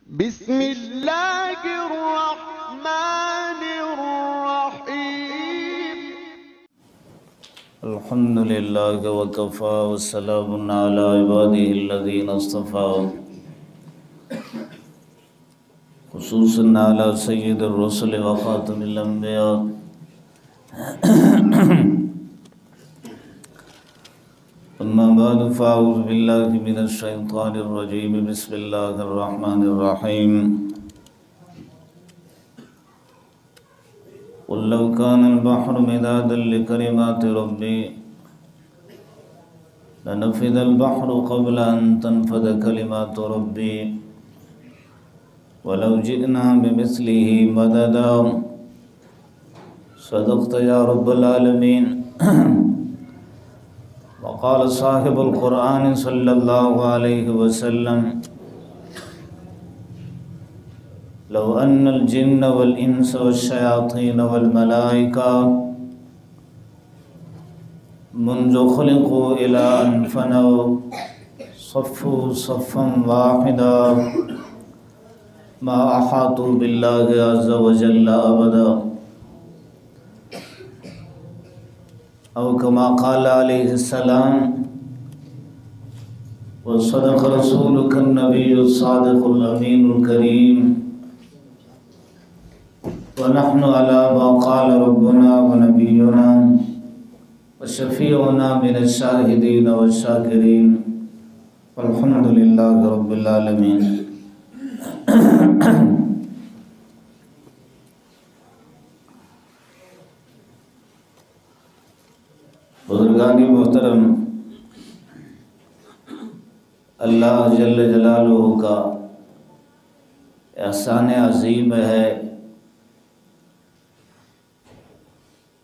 بسم اللہ الرحمن الرحیم الحمد للہ وکفا والسلام علی عباده الذین اصطفى خصوصا علی سید الرسل وخاتم الانبیاء اما بعد فاعوذ باللہ من الشیطان الرجیم بسم اللہ الرحمن الرحیم قل لو كان البحر مدادا لكلمات ربي لنفذ البحر قبل أن تنفذ كلمات ربي ولو جئنا بمثله مددا صدقت يا رب العالمين وقال صاحب القرآن صلى الله عليه وسلم لو أن الجن والإنس والشياطين والملائكة منذ خلقوا إلى أن فنوا صفوا صفا واحدا ما أحاطوا بالله عز وجل أبدا أو كما قال عليه السلام وصدق رسولك النبي الصادق الأمين الكريم ونحن على ما قال ربنا ونبينا وشفيعنا من الشاهدين والشاكرين والحمد لله رب العالمين بزرگان محترم، اللہ جل جلالہ کا احسان عظیم ہے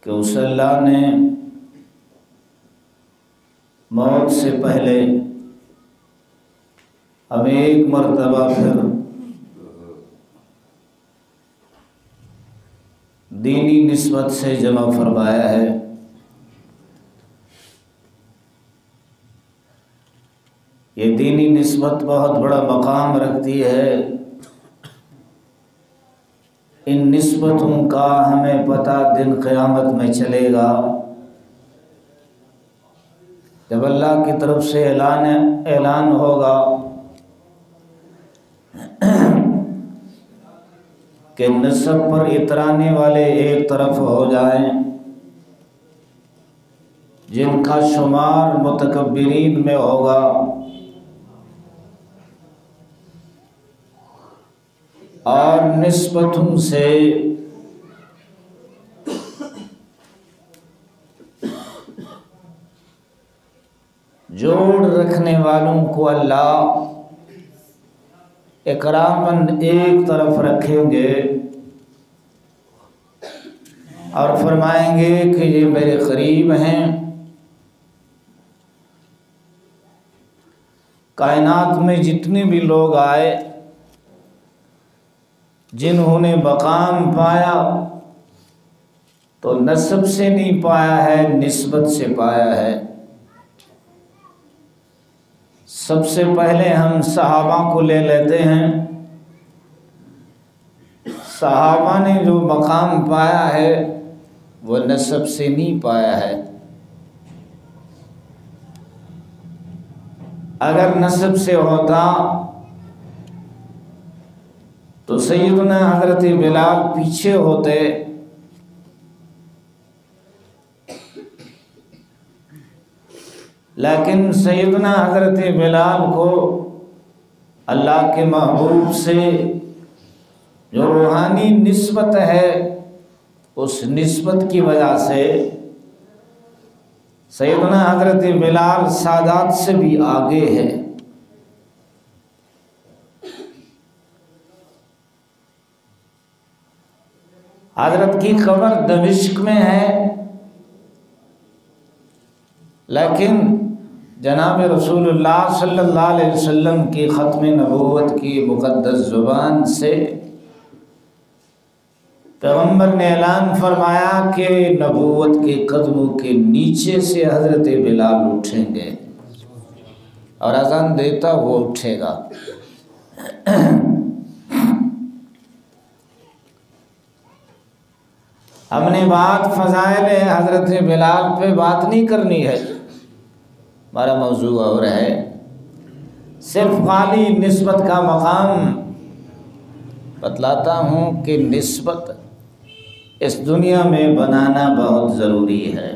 کہ اس اللہ نے موت سے پہلے ہمیں ایک مرتبہ پھر دینی نسبت سے جمع فرمایا ہے۔ یہ دینی نسبت بہت بڑا مقام رکھتی ہے۔ ان نسبتوں کا ہمیں پتہ دن قیامت میں چلے گا، جب اللہ کی طرف سے اعلان ہوگا کہ نسب پر اترانے والے ایک طرف ہو جائیں، جن کا شمار متکبرین میں ہوگا، اور نسبتوں سے جوڑ رکھنے والوں کو اللہ اکراماً ایک طرف رکھیں گے اور فرمائیں گے کہ یہ میرے قریب ہیں۔ کائنات میں جتنے بھی لوگ آئے جنہوں نے مقام پایا تو نسب سے نہیں پایا ہے، نسبت سے پایا ہے۔ سب سے پہلے ہم صحابہ کو لے لیتے ہیں۔ صحابہ نے جو مقام پایا ہے وہ نسب سے نہیں پایا ہے۔ اگر نسب سے ہوتا تو سیدنا حضرت بلال پیچھے ہوتے، لیکن سیدنا حضرت بلال کو اللہ کے محبوب سے جو روحانی نسبت ہے، اس نسبت کی وجہ سے سیدنا حضرت بلال سادات سے بھی آگے ہے۔ حضرت کی قبر دمشق میں ہے، لیکن جناب رسول اللہ صلی اللہ علیہ وسلم کی ختم نبوت کی مقدس زبان سے پیغمبر نے اعلان فرمایا کہ نبوت کے قدموں کے نیچے سے حضرت بلال اٹھیں گے اور اذان دیتا وہ اٹھے گا۔ ہم نے بات فضائل حضرت بلال پہ بات نہیں کرنی ہے، ہمارا موضوع اور ہے، صرف خالی نسبت کا مقام بتلاتا ہوں کہ نسبت اس دنیا میں بنانا بہت ضروری ہے۔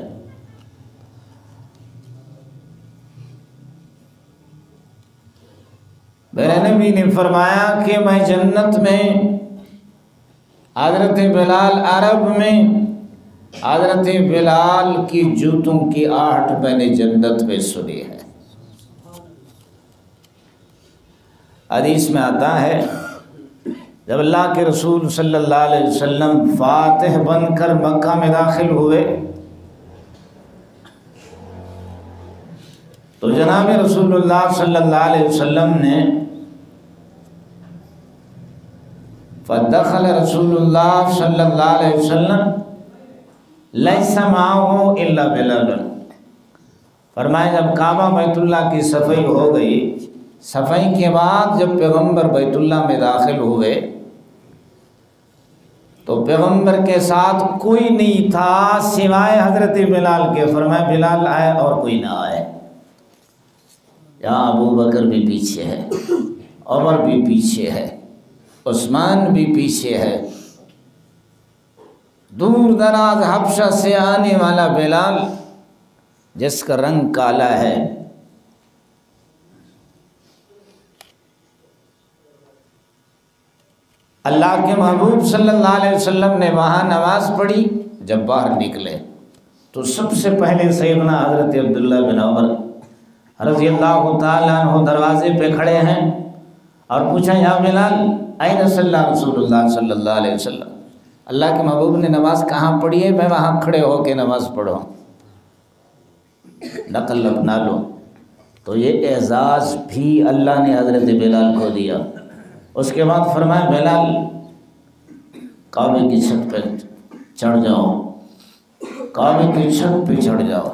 میرے نبی نے فرمایا کہ میں جنت میں حضرت بلال، عرب میں حضرت بلال کی جوتوں کی آہٹ میں نے جنت میں سنی ہے۔ حدیث میں آتا ہے جب اللہ کے رسول صلی اللہ علیہ وسلم فاتح بن کر مکہ میں داخل ہوئے تو جناب رسول اللہ صلی اللہ علیہ وسلم نے فدخل رسول اللہ صلی اللہ علیہ وسلم لیس معه الا بلال، فرمایا جب کعبہ بیت اللہ کی صفائی ہو گئی، صفائی کے بعد جب پیغمبر بیت اللہ میں داخل ہوئے تو پیغمبر کے ساتھ کوئی نہیں تھا سوائے حضرت بلال کے۔ فرمایا بلال آئے اور کوئی نہ آئے، یہاں ابو بکر بھی پیچھے ہے، عمر بھی پیچھے ہے، عثمان بھی پیچھے ہے، دور دراز حبشہ سے آنے والا بلال جس کا رنگ کالا ہے، اللہ کے محبوب صلی اللہ علیہ وسلم نے وہاں نماز پڑھی۔ جب باہر نکلے تو سب سے پہلے سیدنا حضرت عبداللہ بن عمر رضی اللہ تعالیٰ عنہ دروازے پہ کھڑے ہیں اور پوچھا یا بلال این صلی رسول اللہ صلی اللہ علیہ وسلم، اللہ کے محبوب نے نماز کہاں پڑھی ہے، میں وہاں کھڑے ہو کے نماز پڑھوں، نقل اپنا لو۔ تو یہ اعزاز بھی اللہ نے حضرت بلال کو دیا۔ اس کے بعد فرمایا بلال کعبے کی چھت پہ چڑھ جاؤ، کعبے کی چھت پہ چڑھ جاؤ۔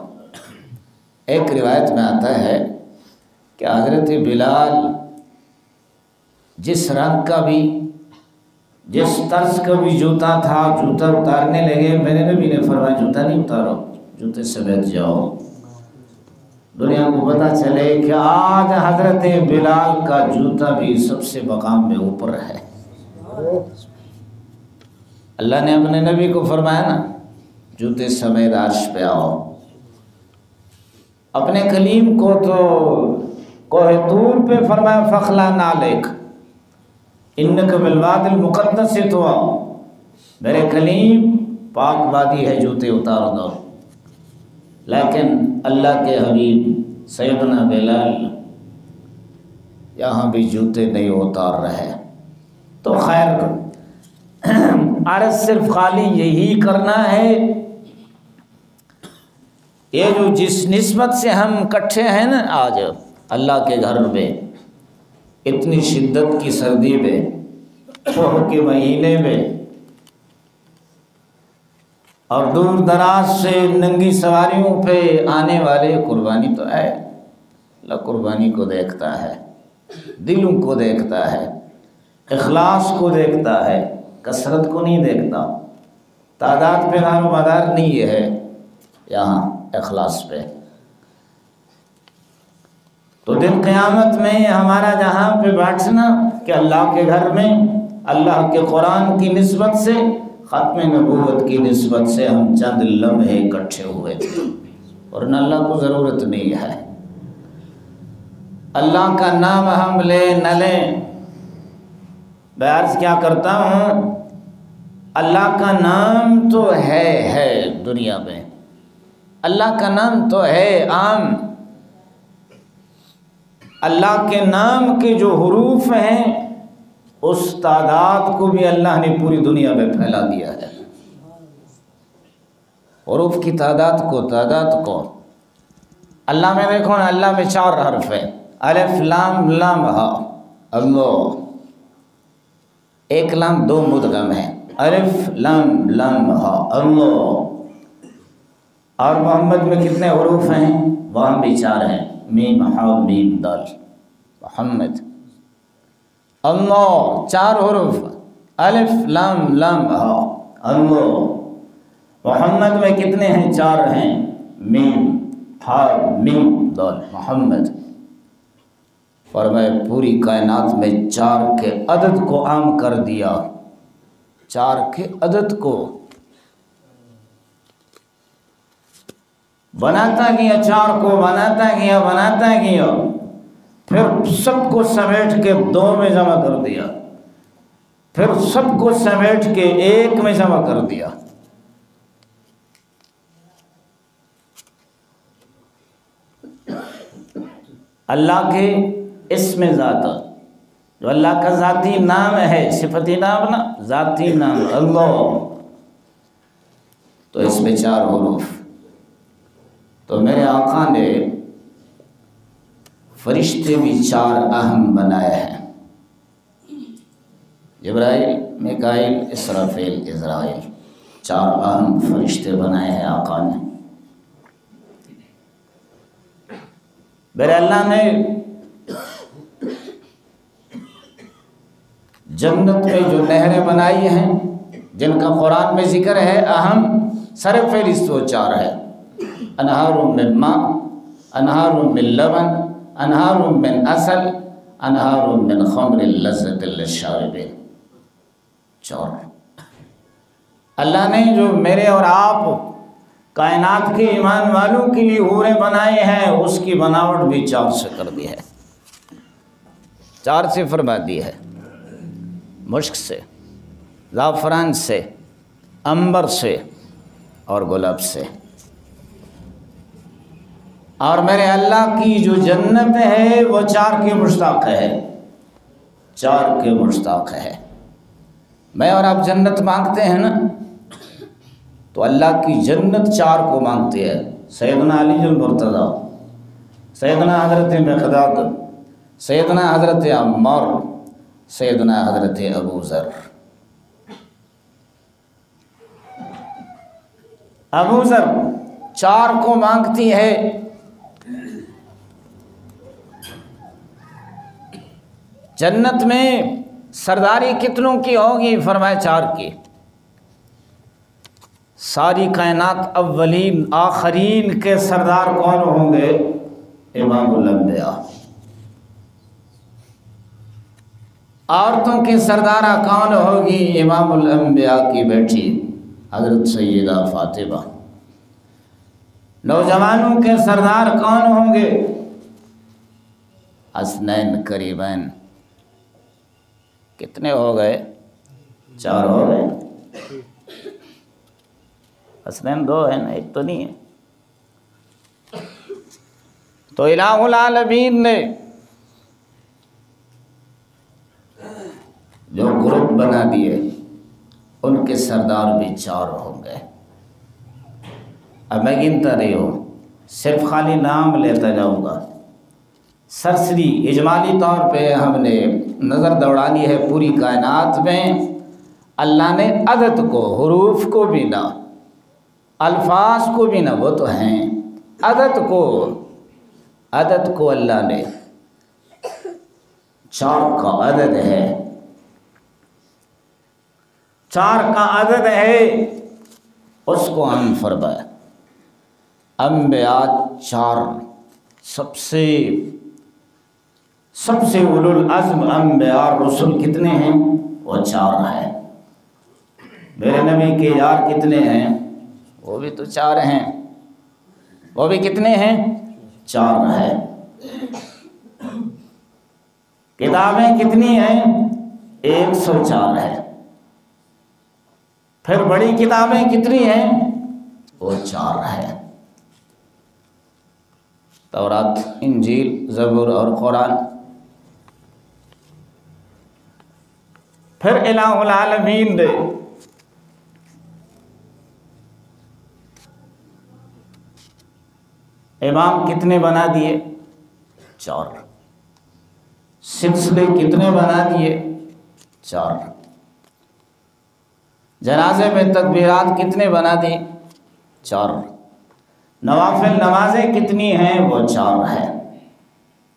ایک روایت میں آتا ہے کہ حضرت بلال جس رنگ کا بھی، جس طرز کا بھی جوتا تھا، جوتا اتارنے لگے، میرے نبی نے فرمایا جوتا نہیں اتارو، جوتے سے بیٹھ جاؤ، دنیا کو پتہ چلے کہ آج حضرت بلال کا جوتا بھی سب سے مقام میں اوپر ہے۔ اللہ نے اپنے نبی کو فرمایا نا جوتے سمیت عرش پہ آؤ۔ اپنے کلیم کو تو کوہ طور پہ فرمایا فخلا نعلیک انک بالوادی المقدس سے تو آؤ، میرے کلیم پاک وادی ہے، جوتے اتار دو۔ لیکن اللہ کے حبیب سیدنا بلال یہاں بھی جوتے نہیں اتار رہے۔ تو خیر عرض صرف خالی یہی کرنا ہے، یہ جو جس نسبت سے ہم کٹھے ہیں نا آج اللہ کے گھر میں، اتنی شدت کی سردی میں، کوہ کے مہینے میں، اور دور دراز سے ننگی سواریوں پہ آنے والے، قربانی تو ہے، اللہ قربانی کو دیکھتا ہے، دلوں کو دیکھتا ہے، اخلاص کو دیکھتا ہے، کثرت کو نہیں دیکھتا۔ تعداد پہ دار و مدار نہیں ہے یہاں، اخلاص پہ۔ تو دن قیامت میں ہمارا جہاں پہ بیٹھنا کہ اللہ کے گھر میں اللہ کے قرآن کی نسبت سے، ختم نبوت کی نسبت سے ہم چند لمحے اکٹھے ہوئے تھے، ورنہ اللہ کو ضرورت نہیں ہے۔ اللہ کا نام ہم لیں نہ لیں، میں عرض کیا کرتا ہوں، اللہ کا نام تو ہے دنیا میں، اللہ کا نام تو ہے عام، اللہ کے نام کے جو حروف ہیں اس تعداد کو بھی اللہ نے پوری دنیا میں پھیلا دیا ہے۔ حروف کی تعداد کو اللہ میں دیکھو نا، اللہ میں 4 حرف ہیں، الف لام لام ہا، اللہ، ایک لام 2 مدغم ہیں، الف لام لام ہا اللہ۔ اور محمد میں کتنے حروف ہیں؟ وہاں بھی 4 ہیں، میم ہا میم دال، محمد اللہ 4 حروف، الف لام لام ہا اللہ۔ محمد میں کتنے ہیں؟ 4 ہیں، میم ہا میم دال محمد۔ فرمائے پوری کائنات میں 4 کے عدد کو عام کر دیا، 4 کے عدد کو بناتا گیا، 4 کو بناتا گیا، پھر سب کو سمیٹ کے 2 میں جمع کر دیا، پھر سب کو سمیٹ کے 1 میں جمع کر دیا۔ اللہ کے اسم ذات، جو اللہ کا ذاتی نام ہے، صفتی نام نا، ذاتی نام اللہ، تو اس میں 4 حروف۔ تو میرے آقا نے فرشتے بھی 4 اہم بنائے ہیں، جبرائیل، میکائیل، اسرافیل، عزرائیل، 4 اہم فرشتے بنائے ہیں آقا نے۔ میرے اللہ نے جنت میں جو نہریں بنائی ہیں، جن کا قرآن میں ذکر ہے، اہم سر فہرست وہ 4 ہے: انہار من ماء، انہار من لبن، انہار من عسل، انہار من خمر لذت للشاربین۔ 4 اللہ نے جو میرے اور آپ کائنات کے ایمان والوں کے لیے حوریں بنائے ہیں، اس کی بناوٹ بھی 4 سے کر دی ہے، 4 سے فرما دی ہے: مشک سے، زعفران سے، عنبر سے اور گلاب سے۔ اور میرے اللہ کی جو جنت ہے وہ 4 کے مشتاق ہے، 4 کے مشتاق ہے۔ میں اور آپ جنت مانگتے ہیں نا، تو اللہ کی جنت 4 کو مانگتی ہے: سیدنا علی المرتضیٰ، سیدنا حضرت مقداد، سیدنا حضرت عمار، سیدنا حضرت ابو ذر۔ ابو ذر 4 کو مانگتی ہے۔ جنت میں سرداری کتنوں کی ہوگی؟ فرمائے 4 کی۔ ساری کائنات اولین آخرین کے سردار کون ہوں گے؟ امام الانبیاء۔ عورتوں کی سردارہ کون ہوگی؟ امام الانبیاء کی بیٹی حضرت سیدہ فاطمہ۔ نوجوانوں کے سردار کون ہوں گے؟ حسنین قریبین۔ کتنے ہو گئے؟ 4 ہو گئے۔ حسنین 2 ہے نا، 1 تو نہیں ہے۔ تو الہ العالمین نے جو گروپ بنا دیے، ان کے سردار بھی 4 ہوں گے۔ اب میں گنتا نہیں ہوں، صرف خالی نام لیتا جاؤں گا۔ سرسری اجمالی طور پہ ہم نے نظر دوڑانی ہے پوری کائنات میں۔ اللہ نے عدد کو، حروف کو بھی نہ، الفاظ کو بھی نہ، وہ تو ہیں، عدد کو اللہ نے 4 کا عدد ہے، 4 کا عدد ہے، اس کو ہم فرمایا۔ انبیاء 4، سب سے اولو العزم انبیاء رسول کتنے ہیں؟ وہ 4 ہیں۔ میرے نبی کے یار کتنے ہیں؟ وہ بھی تو 4 ہیں۔ وہ بھی کتنے ہیں؟ 4 ہیں۔ کتابیں کتنی ہیں؟ 104 ہیں۔ پھر بڑی کتابیں کتنی ہیں؟ وہ 4 ہیں: تورات، انجیل، زبور اور قرآن۔ پھر الہ العالمین نے امام کتنے بنا دیے؟ 4۔ سلسلے کتنے بنا دیے؟ 4۔ جنازے میں تکبیرات کتنے بنا دی؟ 4۔ نوافل نمازیں کتنی ہیں؟ وہ 4 ہیں: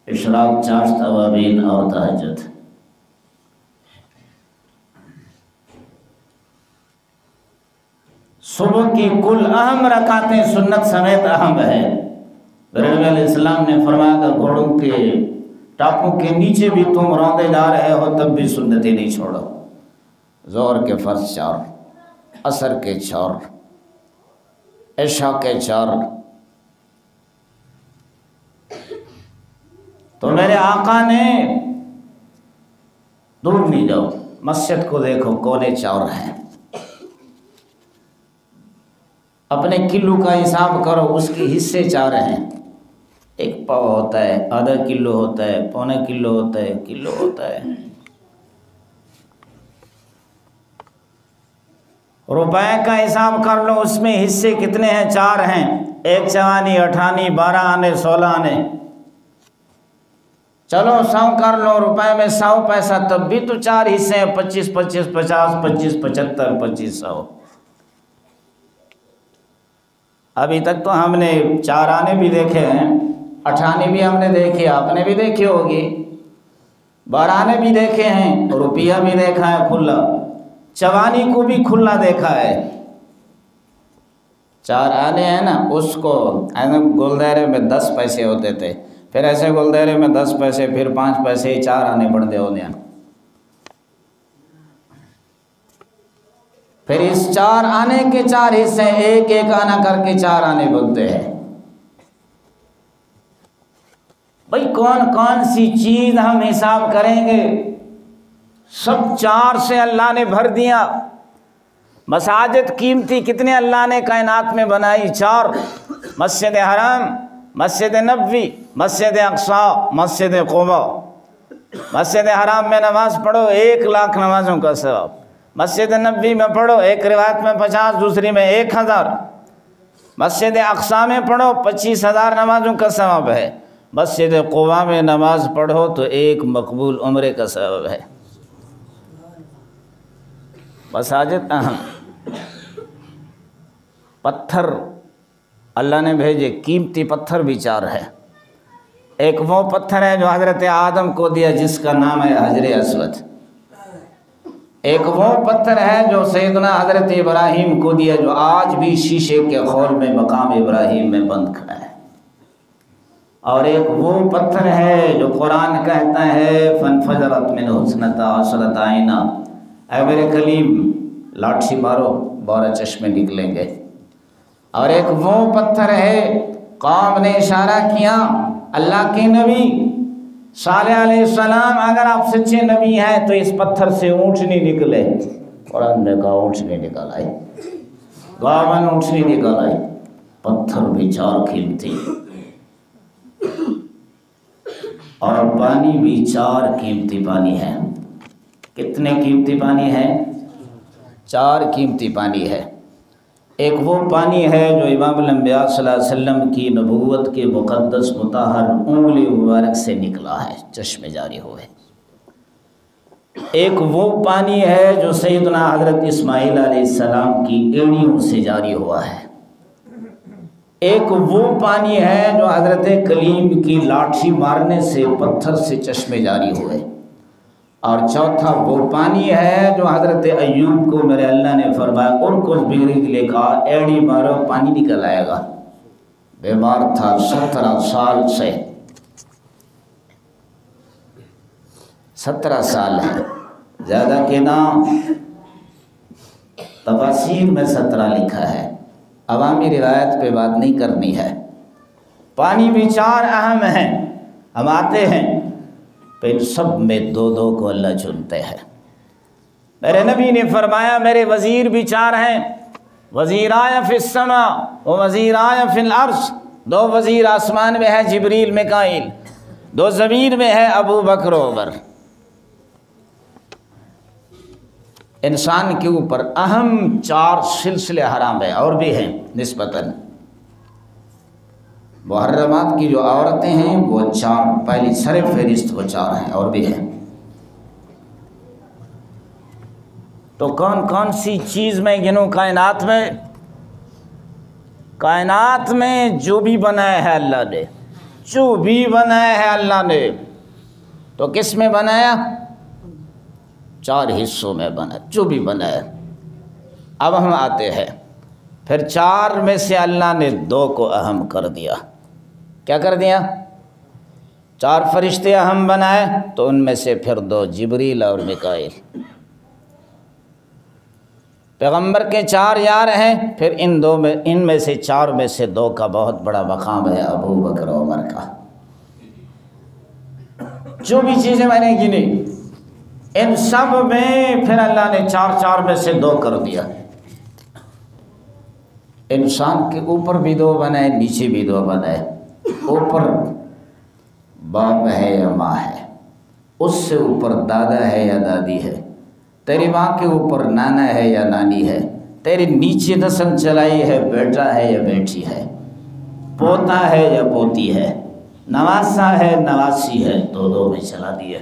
اشراق، چاشت، اوابین اور تہجد۔ صبح کی کل اہم رکعتیں سنت سمیت اہم ہے۔ نبی علیہ السلام نے فرمایا کہ گھوڑوں کے ٹاپوں کے نیچے بھی تم روندے جا رہے ہو تب بھی سنتیں نہیں چھوڑو۔ ظہر کے فرض 4، عصر کے 4، عشاء کے 4۔ تو میرے آقا نے دور نہیں جاؤ، مسجد کو دیکھو کونے 4 ہیں، اپنے کلو کا حساب کرو، اس کے حصے 4 ہیں۔ 1 پاؤ ہوتا ہے، آدھا کلو ہوتا ہے، پونا کلو ہوتا ہے، کلو ہوتا ہے۔ روپے کا حساب کر لو، اس میں حصے کتنے ہیں؟ 4 ہیں، 1 چوانی 8 آنے 12 آنے 16 آنے۔ چلو 100 کر لو، روپے میں 100 پیسہ، تب بھی تو 4 حصے ہیں، 25 25 50 25 75 2500۔ ابھی تک تو ہم نے 4 آنے بھی دیکھے ہیں، 8 آنے بھی ہم نے دیکھے، آپ نے بھی دیکھی ہوگی، 12 آنے بھی دیکھے ہیں، روپیہ بھی دیکھا ہے کھلا، چوانی کو بھی کھلا دیکھا ہے۔ 4 آنے ہیں نا، اس کو گلدیرے میں 10 پیسے ہوتے تھے، پھر ایسے گلدیرے میں 10 پیسے، پھر 5 پیسے، 4 آنے بڑھتے ہوتے ہیں۔ پھر اس 4 آنے کے 4 حصے، 1 1 آنا کر کے 4 آنے بنتے ہیں۔ بھئی کون کون سی چیز ہم حساب کریں گے؟ سب 4 سے اللہ نے بھر دیا۔ مساجد قیمتی کتنے اللہ نے کائنات میں بنائی؟ 4۔ مسجد حرام، مسجد نبوی، مسجد اقصی، مسجد قباء۔ مسجد حرام میں نماز پڑھو 1 لاکھ نمازوں کا ثواب، مسجد نبوی میں پڑھو، ایک روایت میں 50، دوسری میں 1000، مسجد اقصی میں پڑھو 25,000 نمازوں کا ثواب ہے، مسجد قباء میں نماز پڑھو تو 1 مقبول عمرے کا ثواب ہے۔ مساجد اہم۔ پتھر اللہ نے بھیجے، قیمتی پتھر بھی 4 ہے۔ ایک وہ پتھر ہے جو حضرت آدم کو دیا جس کا نام ہے حجر اسود۔ ایک وہ پتھر ہے جو سیدنا حضرت ابراہیم کو دیا جو آج بھی شیشے کے خول میں مقام ابراہیم میں بند کھڑا ہے۔ اور ایک وہ پتھر ہے جو قرآن کہتا ہے فانفجرت منہ اثنتا عشرۃ عینا، اے میرے کلیم لاٹھی مارو 12 چشمے نکلیں گے۔ اور ایک وہ پتھر ہے، قوم نے اشارہ کیا، اللہ کے نبی صالح علیہ السلام اگر آپ سچے نبی ہیں تو اس پتھر سے اونٹنی نکلے۔ قرآن نے کہا اونٹنی نکل آئی، گاون اونٹنی نکل آئی۔ پتھر بھی 4 قیمتی، اور پانی بھی 4 قیمتی پانی ہے۔ کتنے قیمتی پانی ہے؟ 4 قیمتی پانی ہے۔ ایک وہ پانی ہے جو امام الانبیاء صلی اللہ علیہ وسلم کی نبوت کے مقدس مطہر انگلی مبارک سے نکلا ہے، چشمے جاری ہوئے۔ ایک وہ پانی ہے جو سیدنا حضرت اسماعیل علیہ السلام کی ایڑیوں سے جاری ہوا ہے۔ ایک وہ پانی ہے جو حضرت کلیم کی لاٹھی مارنے سے پتھر سے چشمے جاری ہوئے۔ اور چوتھا وہ پانی ہے جو حضرت ایوب کو میرے اللہ نے فرمایا اور کچھ بگڑی کے لیے کہا ایڑی مارو پانی نکل آئے گا۔ بیمار تھا 17 سال سے، 17 سال ہے، زیادہ کے نام تفاسیر میں 17 لکھا ہے، عوامی روایت پہ بات نہیں کرنی ہے۔ پانی بھی 4 اہم ہیں، ہم آتے ہیں ان سب میں 2 کو اللہ چنتے ہیں۔ میرے نبی نے فرمایا میرے وزیر بھی 4 ہیں، وزیرائے فی السماء و وزیرائے فی الارض۔ 2 وزیر آسمان میں ہے جبریل میکائیل، 2 زمین میں ہے ابو بکر و عمر۔ انسان کے اوپر اہم 4 سلسلے حرام ہیں، اور بھی ہیں نسبتاً۔ محرمات کی جو عورتیں ہیں وہ 4، پہلی سر فہرست وہ 4 ہیں، اور بھی ہیں۔ تو کون کون سی چیز میں گنوں کائنات میں؟ کائنات میں جو بھی بنایا ہے اللہ نے، جو بھی بنایا ہے اللہ نے، تو کس میں بنایا؟ 4 حصوں میں بنا، جو بھی بنایا۔ اب ہم آتے ہیں پھر 4 میں سے اللہ نے 2 کو اہم کر دیا۔ کیا کر دیا؟ 4 فرشتے اہم بنائے تو ان میں سے پھر 2 جبریل اور میکائیل۔ پیغمبر کے 4 یار ہیں، پھر ان میں سے 4 میں سے 2 کا بہت بڑا مقام ہے ابو بکر عمر کا۔ جو بھی چیزیں میں نے گنی ان سب میں پھر اللہ نے 4 میں سے 2 کر دیا۔ انسان کے اوپر بھی 2 بنائے، نیچے بھی 2 بنائے۔ اوپر باپ ہے یا ماں ہے، اس سے اوپر دادا ہے یا دادی ہے، تیری ماں کے اوپر نانا ہے یا نانی ہے، تیرے نیچے نسل چلائی ہے بیٹا ہے یا بیٹی ہے، پوتا ہے یا پوتی ہے، نواسا ہے نواسی ہے، 2 میں چلا دیا۔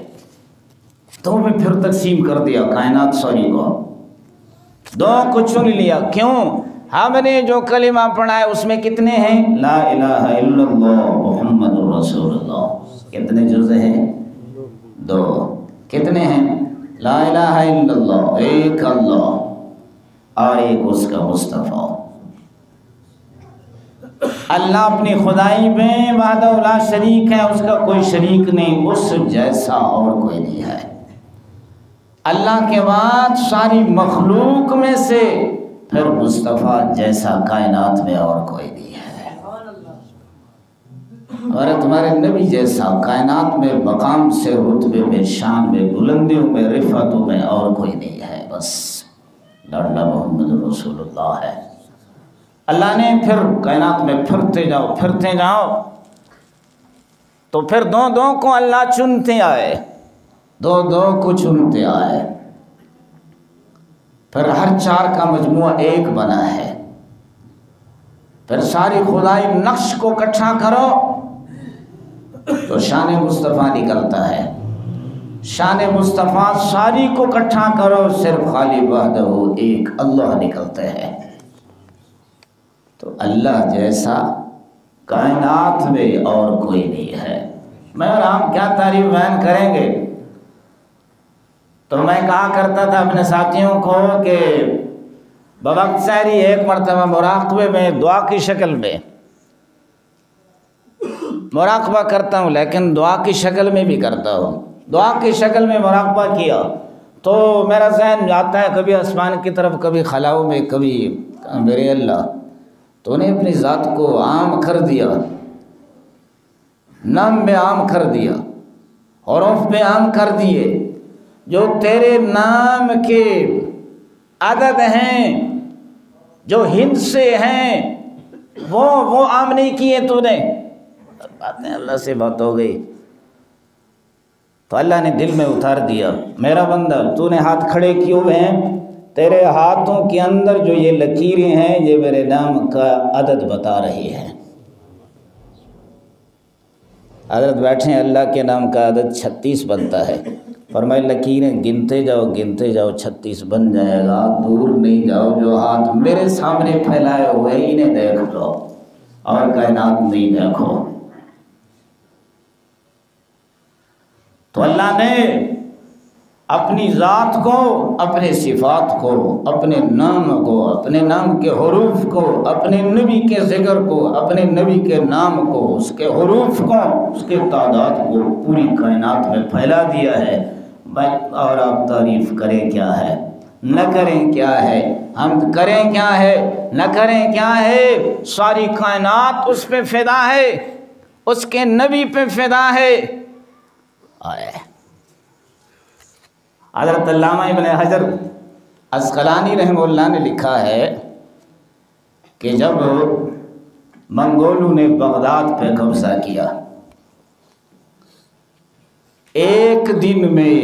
2 میں پھر تقسیم کر دیا کائنات ساری کو، 2 کو چن لیا۔ کیوں؟ ہم نے جو کلمہ پڑھا ہے اس میں کتنے ہیں؟ لا الہ الا اللہ محمد رسول اللہ۔ کتنے جزء ہیں؟ 2۔ کتنے ہیں؟ لا الہ الا اللہ، ایک اللہ اور ایک اس کا مصطفیٰ۔ اللہ اپنی خدائی میں وحدہ لا شریک ہے، اس کا کوئی شریک نہیں، اس جیسا اور کوئی نہیں ہے۔ اللہ کے بعد ساری مخلوق میں سے پھر مصطفیٰ جیسا کائنات میں اور کوئی نہیں ہے، اور تمہارے نبی جیسا کائنات میں مقام سے، رتبے میں، شان میں، بلندیوں میں، رفعتوں میں اور کوئی نہیں ہے، بس لاڈلا محمد رسول اللہ ہے۔ اللہ نے پھر کائنات میں پھرتے جاؤ تو پھر 2 کو اللہ چنتے آئے، 2 کو چنتے آئے، پھر ہر 4 کا مجموعہ 1 بنا ہے۔ پھر ساری خدائی نقش کو اکٹھا کرو تو شان مصطفیٰ نکلتا ہے، شان مصطفیٰ ساری کو اکٹھا کرو صرف خالی وحدہ ایک اللہ نکلتے ہیں۔ تو اللہ جیسا کائنات میں اور کوئی نہیں ہے۔ میں اور ہم کیا تعریف بیان کریں گے؟ تو میں کہا کرتا تھا اپنے ساتھیوں کو کہ بوقت سحری ایک مرتبہ مراقبے میں دعا کی شکل میں مراقبہ کرتا ہوں، لیکن دعا کی شکل میں بھی کرتا ہوں۔ دعا کی شکل میں مراقبہ کیا تو میرا ذہن جاتا ہے کبھی آسمان کی طرف، کبھی خلاؤں میں، کبھی میرے اللہ تو نے اپنی ذات کو عام کر دیا، نام میں عام کر دیا، حروف میں عام کر دیے، جو تیرے نام کے عدد ہیں، جو ہند سے ہیں، وہ عام نہیں کیے تو نے۔ باتیں اللہ سے بات ہو گئی تو اللہ نے دل میں اتار دیا، میرا بندہ تو نے ہاتھ کھڑے کیے ہوئے ہیں، تیرے ہاتھوں کے اندر جو یہ لکیریں ہیں یہ میرے نام کا عدد بتا رہی ہے۔ حضرت بیٹھے ہیں، اللہ کے نام کا عدد 36 بنتا ہے، فرمائے لکیریں گنتے جاؤ 36 بن جائے گا، دور نہیں جاؤ، جو ہاتھ میرے سامنے پھیلائے ہوئے انہیں دیکھ لو اور کائنات نہیں دیکھو۔ تو اللہ نے اپنی ذات کو، اپنے صفات کو، اپنے نام کو، اپنے نام کے حروف کو، اپنے نبی کے ذکر کو، اپنے نبی کے نام کو، اس کے حروف کو، اس کے تعداد کو پوری کائنات میں پھیلا دیا ہے۔ اور آپ تعریف کریں کیا ہے، نہ کریں کیا ہے، ہم کریں کیا ہے، نہ کریں کیا ہے، ساری کائنات اس پہ فدا ہے، اس کے نبی پہ فدا ہے۔ حضرت علامہ ابن حجر عسقلانی رحمہ اللہ نے لکھا ہے کہ جب منگولوں نے بغداد پہ قبضہ کیا، ایک دن میں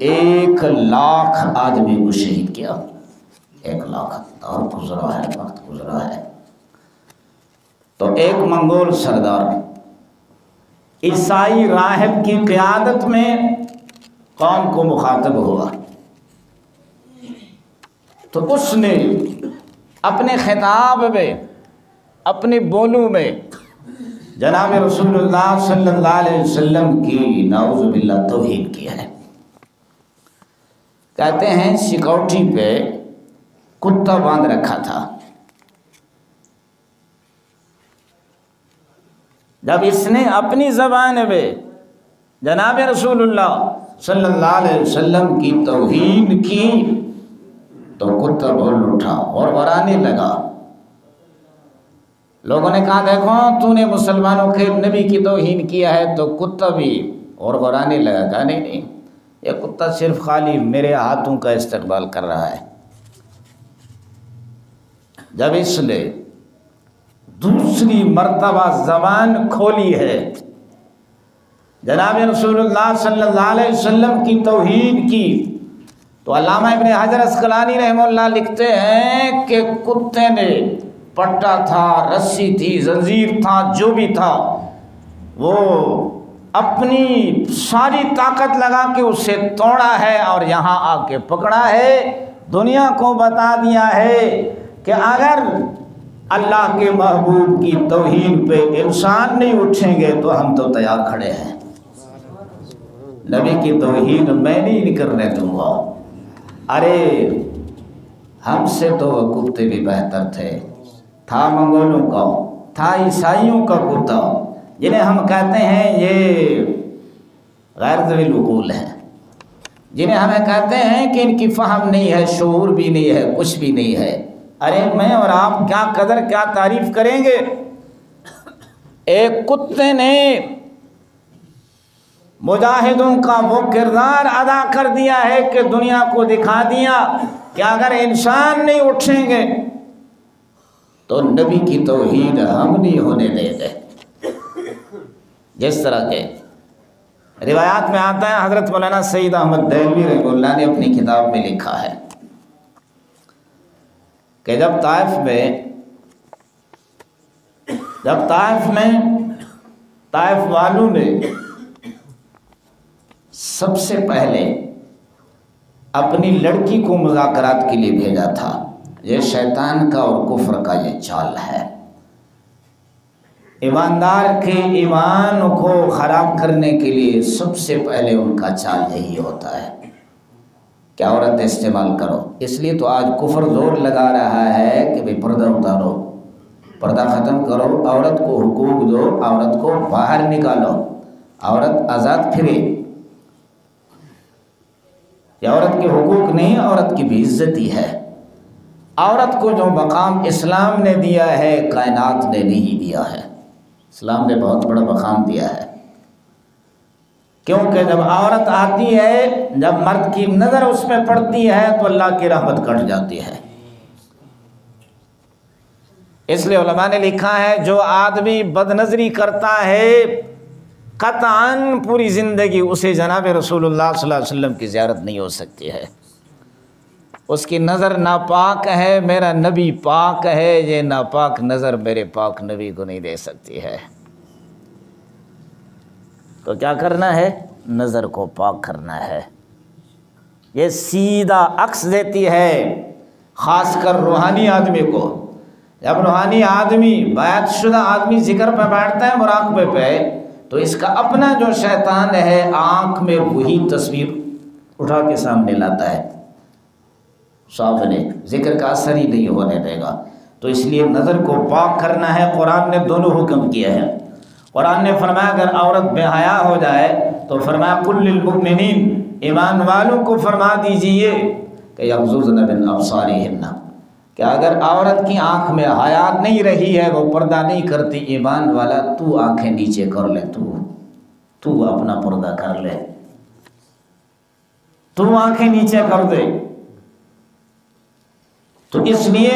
1,00,000 آدمی کو شہید کیا۔ 1,00,000 اور گزرا ہے، وقت گزرا ہے۔ تو ایک منگول سردار عیسائی راہب کی قیادت میں قوم کو مخاطب ہوا تو اس نے اپنے خطاب میں، اپنے بولوں میں جناب رسول اللہ صلی اللہ علیہ وسلم کی نعوذ باللہ توہین کی ہے۔ کہتے ہیں سیکورٹی پہ کتا باندھ رکھا تھا، جب اس نے اپنی زبان میں جناب رسول اللہ صلی اللہ علیہ وسلم کی توہین کی تو کتا بول اٹھا اور غرانے لگا۔ لوگوں نے کہا دیکھو تو نے مسلمانوں کے نبی کی توہین کیا ہے، تو کتا بھی اور غرانے لگا۔ کہا نہیں، یہ کتا صرف خالی میرے ہاتھوں کا استقبال کر رہا ہے۔ جب اس نے دوسری مرتبہ زبان کھولی ہے، جناب رسول اللہ صلی اللہ علیہ وسلم کی توہین کی، تو علامہ ابن حجر عسقلانی رحمہ اللہ لکھتے ہیں کہ کتے نے پٹا تھا، رسی تھی، زنجیر تھا، جو بھی تھا، وہ اپنی ساری طاقت لگا کے اسے توڑا ہے اور یہاں آ کے پکڑا ہے، دنیا کو بتا دیا ہے کہ اگر اللہ کے محبوب کی توہین پہ انسان نہیں اٹھیں گے تو ہم تو تیار کھڑے ہیں۔ نبی کی توہین میں نہیں کرنے دوں گا۔ ارے ہم سے تو وہ کتے بھی بہتر تھے، تھا منگولوں کا، تھا عیسائیوں کا کتا، جنہیں ہم کہتے ہیں یہ غیر ذوی العقول ہیں، جنہیں ہمیں کہتے ہیں کہ ان کی فہم نہیں ہے، شعور بھی نہیں ہے، کچھ بھی نہیں ہے۔ ارے میں اور آپ کیا قدر کیا تعریف کریں گے؟ ایک کتے نے مجاہدوں کا وہ کردار ادا کر دیا ہے کہ دنیا کو دکھا دیا کہ اگر انسان نہیں اٹھیں گے تو نبی کی توہین ہم نہیں ہونے دیں گے۔ جس طرح کے روایات میں آتا ہے، حضرت مولانا سید احمد دہلوی رحمہ اللہ نے اپنی کتاب میں لکھا ہے کہ جب طائف والوں نے سب سے پہلے اپنی لڑکی کو مذاکرات کے لیے بھیجا تھا، یہ شیطان کا اور کفر کا یہ چال ہے۔ ایماندار کے ایمان کو خراب کرنے کے لیے سب سے پہلے ان کا چال یہی ہوتا ہے کہ عورت استعمال کرو۔ اس لیے تو آج کفر زور لگا رہا ہے کہ بھئی پردہ اتارو، پردہ ختم کرو، عورت کو حقوق دو، عورت کو باہر نکالو، عورت آزاد پھرے۔ یہ عورت کے حقوق نہیں، عورت کی بھی عزتی ہے۔ عورت کو جو مقام اسلام نے دیا ہے کائنات نے نہیں دیا ہے۔ اسلام نے بہت بڑا مقام دیا ہے، کیونکہ جب عورت آتی ہے، جب مرد کی نظر اس پہ پڑتی ہے تو اللہ کی رحمت کٹ جاتی ہے۔ اس لیے علماء نے لکھا ہے جو آدمی بد نظری کرتا ہے قطعاً پوری زندگی اسے جناب رسول اللہ صلی اللہ علیہ وسلم کی زیارت نہیں ہو سکتی ہے۔ اس کی نظر ناپاک ہے، میرا نبی پاک ہے، یہ ناپاک نظر میرے پاک نبی کو نہیں دے سکتی ہے۔ تو کیا کرنا ہے؟ نظر کو پاک کرنا ہے۔ یہ سیدھا عکس دیتی ہے، خاص کر روحانی آدمی کو۔ جب روحانی آدمی، بیعت شدہ آدمی ذکر پہ بیٹھتا ہے مراقبے پہ، تو اس کا اپنا جو شیطان ہے آنکھ میں وہی تصویر اٹھا کے سامنے لاتا ہے، صاحب نے ذکر کا اثر ہی نہیں ہونے دے گا۔ تو اس لیے نظر کو پاک کرنا ہے۔ قرآن نے دونوں حکم کیے ہیں۔ قرآن نے فرمایا اگر عورت بے حیا ہو جائے تو فرمایا قل للمؤمنین، ایمان والوں کو فرما دیجئے کہ یغضضن من ابصارہن، کہ اگر عورت کی آنکھ میں حیا نہیں رہی ہے، وہ پردہ نہیں کرتی، ایمان والا تو آنکھیں نیچے کر لے، تو اپنا پردہ کر لے، تو آنکھیں نیچے کر دے۔ تو اس لیے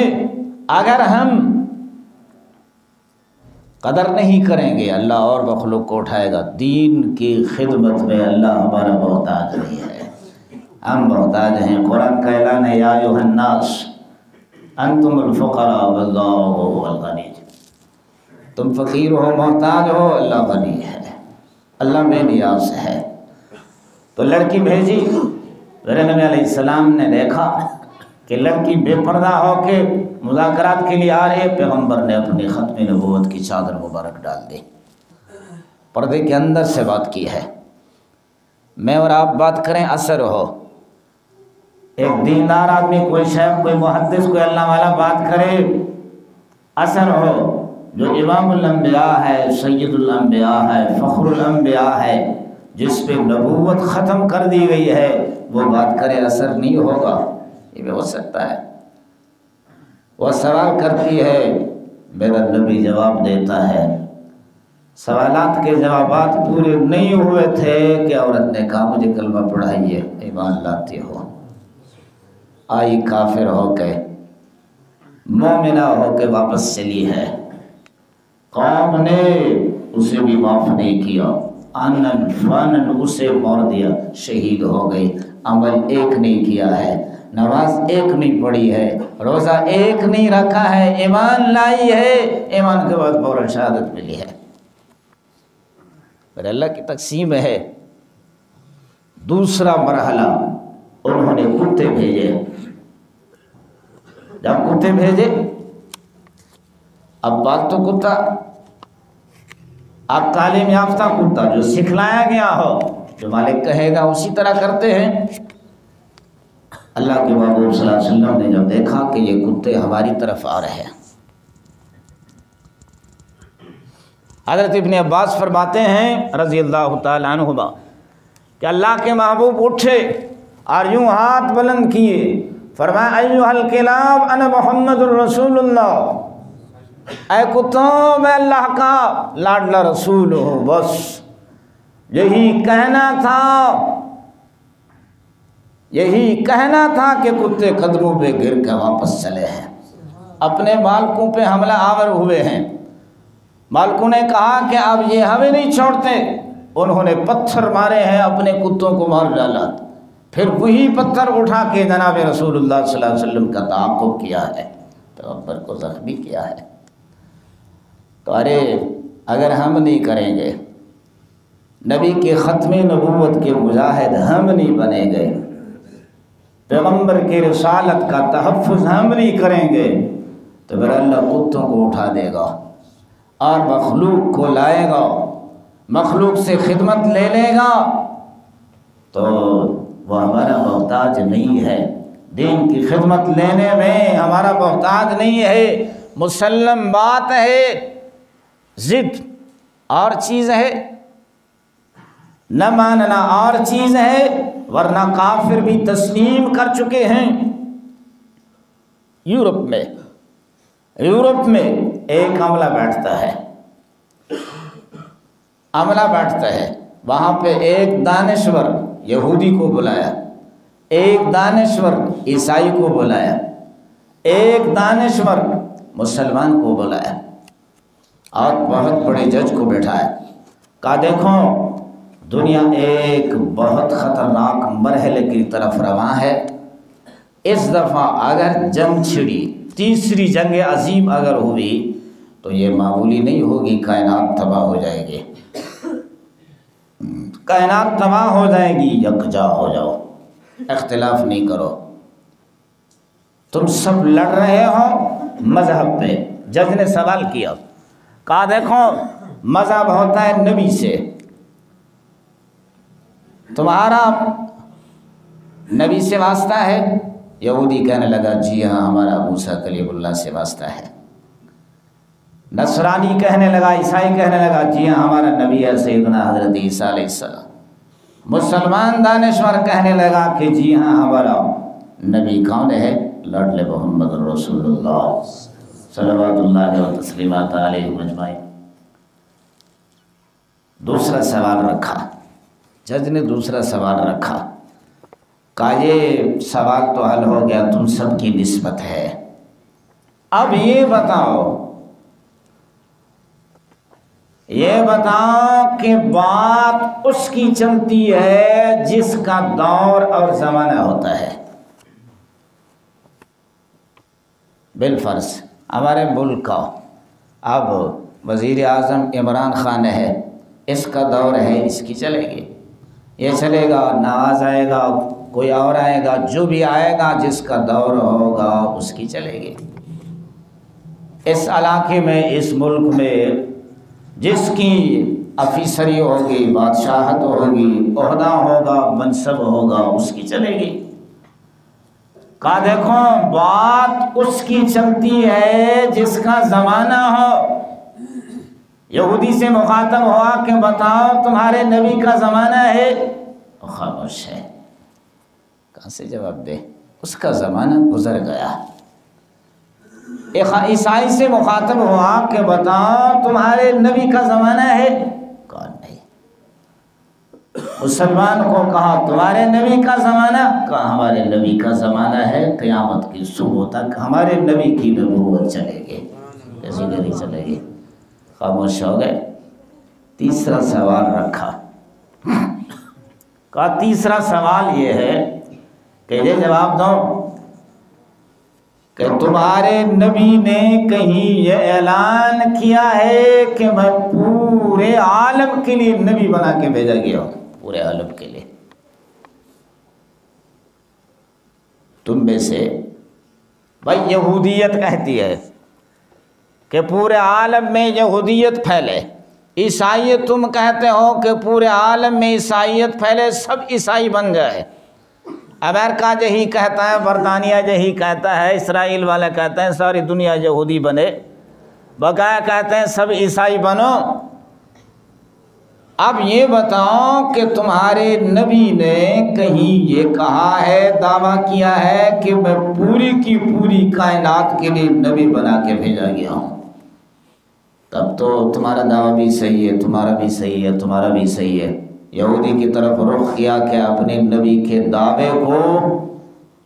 اگر ہم قدر نہیں کریں گے، اللہ اور مخلوق کو اٹھائے گا۔ دین کی خدمت میں اللہ ہمارا محتاج نہیں ہے، ہم محتاج ہیں۔ قرآن کا اعلان ہے یا ایھا الناس انتم الفقراء واللہ هو الغنی، تم فقیر ہو، محتاج ہو، اللہ غنی ہے، اللہ بے نیاز ہے۔ تو لڑکی بھیجی، میرے نبی علیہ السلام نے دیکھا کہ لڑکی بے پردہ ہو کے مذاکرات کے لیے آ رہی ہے، پیغمبر نے اپنی ختم نبوت کی چادر مبارک ڈال دی، پردے کے اندر سے بات کی ہے۔ میں اور آپ بات کریں، اثر ہو۔ ایک دیندار آدمی، کوئی شیخ، کوئی محدث، کوئی اللہ والا بات کرے، اثر ہو۔ جو امام الانبیاء ہے، سید الانبیاء ہے، فخر الانبیاء ہے، جس پہ نبوت ختم کر دی گئی ہے، وہ بات کرے اثر نہیں ہوگا؟ یہ بھی ہو سکتا ہے۔ وہ سوال کرتی ہے، میرا نبی جواب دیتا ہے۔ سوالات کے جوابات پورے نہیں ہوئے تھے کہ عورت نے کہا مجھے کلمہ پڑھائیے، ایمان لاتی ہو۔ آئی کافر ہو کے، مومنہ ہو کے واپس چلی ہے۔ قوم نے اسے بھی معاف نہیں کیا، آنن فانن اسے مار دیا، شہید ہو گئی۔ عمل ایک نہیں کیا ہے، نماز ایک نہیں پڑھی ہے، روزہ ایک نہیں رکھا ہے، ایمان لائی ہے، ایمان کے بعد فوراً شہادت ملی ہے۔ پر اللہ کی تقسیم ہے۔ دوسرا مرحلہ، انہوں نے کتے بھیجے۔ جب کتے بھیجے، اب پالتو کتا، اب تعلیم یافتہ کتا جو سکھلایا گیا ہو، جو مالک کہے گا اسی طرح کرتے ہیں۔ اللہ کے محبوب صلی اللہ علیہ وسلم نے جب دیکھا کہ یہ کتے ہماری طرف آ رہے ہیں، حضرت ابن عباس فرماتے ہیں رضی اللہ تعالیٰ عنہما کہ اللہ کے محبوب اٹھے اور یوں ہاتھ بلند کیے، فرمایا ایھا الکلاب انا محمد الرسول اللہ، اے کتوں میں اللہ کا لاڈلا رسول ہوں۔ بس یہی کہنا تھا، یہی کہنا تھا کہ کتے قدموں پہ گر کے واپس چلے ہیں، اپنے مالکوں پہ حملہ آور ہوئے ہیں۔ مالکوں نے کہا کہ اب یہ ہمیں نہیں چھوڑتے، انہوں نے پتھر مارے ہیں، اپنے کتوں کو مار ڈالا، پھر وہی پتھر اٹھا کے جناب رسول اللہ صلی اللہ علیہ وسلم کا تعاقب کیا ہے، پیغمبر کو زخمی کیا ہے۔ تو ارے اگر ہم نہیں کریں گے، نبی کے ختم نبوت کے مجاہد ہم نہیں بنیں گے، پیغمبر کی رسالت کا تحفظ ہم نہیں کریں گے، تو پھر اللہ کتوں کو اٹھا دے گا اور مخلوق کو لائے گا، مخلوق سے خدمت لے لے گا، تو وہ ہمارا محتاج نہیں ہے، دین کی خدمت لینے میں ہمارا محتاج نہیں ہے۔ مسلم بات ہے، ضد اور چیز ہے، نہ ماننا اور چیز ہے، ورنہ کافر بھی تسلیم کر چکے ہیں۔ یورپ میں ایک عملہ بیٹھتا ہے، عملہ بیٹھتا ہے، وہاں پہ ایک دانشور یہودی کو بلایا، ایک دانشور عیسائی کو بلایا، ایک دانشور مسلمان کو بلایا، اور بہت بڑے جج کو بٹھایا، کہا دیکھو دنیا ایک بہت خطرناک مرحلے کی طرف رواں ہے، اس دفعہ اگر جنگ چھڑی، تیسری جنگ عظیم اگر ہوئی تو یہ معمولی نہیں ہوگی، کائنات تباہ ہو جائے گی، کائنات تباہ ہو جائے گی، یکجا ہو جاؤ، اختلاف نہیں کرو، تم سب لڑ رہے ہو مذہب پہ۔ جج نے سوال کیا، کہا دیکھو مذہب ہوتا ہے نبی سے، تمہارا نبی سے واسطہ ہے؟ یہودی کہنے لگا جی ہاں ہمارا موسیٰ کلیم اللہ سے واسطہ ہے۔ نصرانی کہنے لگا، عیسائی کہنے لگا جی ہاں ہمارا نبی ہے سیدنا حضرت عیسیٰ علیہ السلام۔ مسلمان دانشور کہنے لگا کہ جی ہاں ہمارا نبی کون ہے؟ لاڈلے محمد رسول اللہ صلوات اللہ و تسلیمات علیہ مجمعین۔ دوسرا سوال رکھا، جج نے دوسرا سوال رکھا، کہا یہ سوال تو حل ہو گیا، تم سب کی نسبت ہے، اب یہ بتاؤ کہ بات اس کی چلتی ہے جس کا دور اور زمانہ ہوتا ہے۔ بالفرض ہمارے ملک کا اب وزیر اعظم عمران خان ہے، اس کا دور ہے، اس کی چلے گی، یہ چلے گا، نواز آئے گا، کوئی اور آئے گا، جو بھی آئے گا جس کا دور ہوگا اس کی چلے گی۔ اس علاقے میں، اس ملک میں جس کی افیسری ہوگی، بادشاہت ہوگی، عہدہ ہوگا، منصب ہوگا، اس کی چلے گی۔ کہا دیکھو بات اس کی چلتی ہے جس کا زمانہ ہو، یہودی سے مخاطب ہوا کہ بتاؤ تمہارے نبی کا زمانہ ہے، خاموش ہے، کہاں سے جواب دے، اس کا زمانہ گزر گیا۔ ایک عیسائی سے مخاطب ہوا کہ بتاؤ تمہارے نبی کا زمانہ ہے، کون نہیں۔ مسلمان کو کہا تمہارے نبی کا زمانہ، کہا ہمارے نبی کا زمانہ ہے قیامت کی صبح تک ہمارے نبی کی نبوت چلے گی، کیسی گلی چلے گی۔ خاموش ہو گئے۔ تیسرا سوال رکھا، کہا تیسرا سوال یہ ہے کہ یہ جواب دو کہ تمہارے نبی نے کہیں یہ اعلان کیا ہے کہ میں پورے عالم کے لیے نبی بنا کے بھیجا گیا ہوں، پورے عالم کے لیے؟ تم میں سے بھائی یہودیت کہتی ہے کہ پورے عالم میں یہودیت پھیلے، عیسائیت تم کہتے ہو کہ پورے عالم میں عیسائیت پھیلے، سب عیسائی بن جائے۔ امریکہ یہی کہتا ہے، برطانیہ یہی کہتا ہے، اسرائیل والا کہتا ہے ساری دنیا یہودی بنے، بقایا کہتے ہیں سب عیسائی بنو۔ اب یہ بتاؤ کہ تمہارے نبی نے کہیں یہ کہا ہے، دعویٰ کیا ہے کہ میں پوری کی پوری کائنات کے لیے نبی بنا کے بھیجا گیا ہوں؟ تب تو تمہارا دعویٰ بھی صحیح ہے، تمہارا بھی صحیح ہے، تمہارا بھی صحیح ہے۔ یہودی کی طرف رخ کیا کہ اپنے نبی کے دعوے کو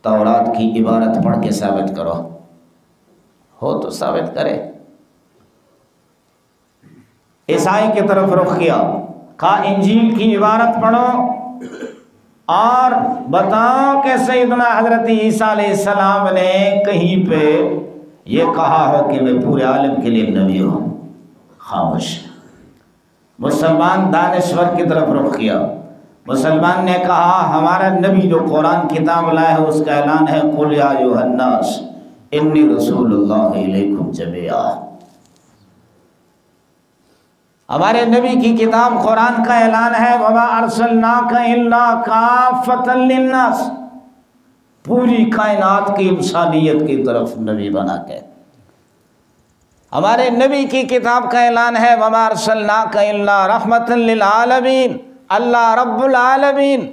تورات کی عبارت پڑھ کے ثابت کرو، ہو تو ثابت کرے۔ عیسائی کی طرف رخ کیا، کہا انجیل کی عبارت پڑھو اور بتاؤ کہ سیدنا حضرت عیسیٰ علیہ السلام نے کہیں پہ یہ کہا ہو کہ میں پورے عالم کے لیے نبی ہوں۔ خاموش۔ مسلمان دانشور کی طرف رخ کیا، مسلمان نے کہا ہمارا نبی جو قرآن کتاب لائے ہے اس کا اعلان ہے قُلْ يَا أَيُّهَا النَّاسُ إِنِّي رَسُولُ اللَّهِ إِلَيْكُمْ جَمِيعًا۔ ہمارے نبی کی کتاب قرآن کا اعلان ہے وَمَا أَرْسَلْنَاكَ إِلَّا كَافَّةً لِلنَّاسِ، پوری کائنات کی انسانیت کی طرف نبی بنا کے۔ ہمارے نبی کی کتاب کا اعلان ہے وَمَا أَرْسَلْنَاكَ إِلَّا رَحْمَةً لِلْعَالَمِينَ، اللہ رب العالمین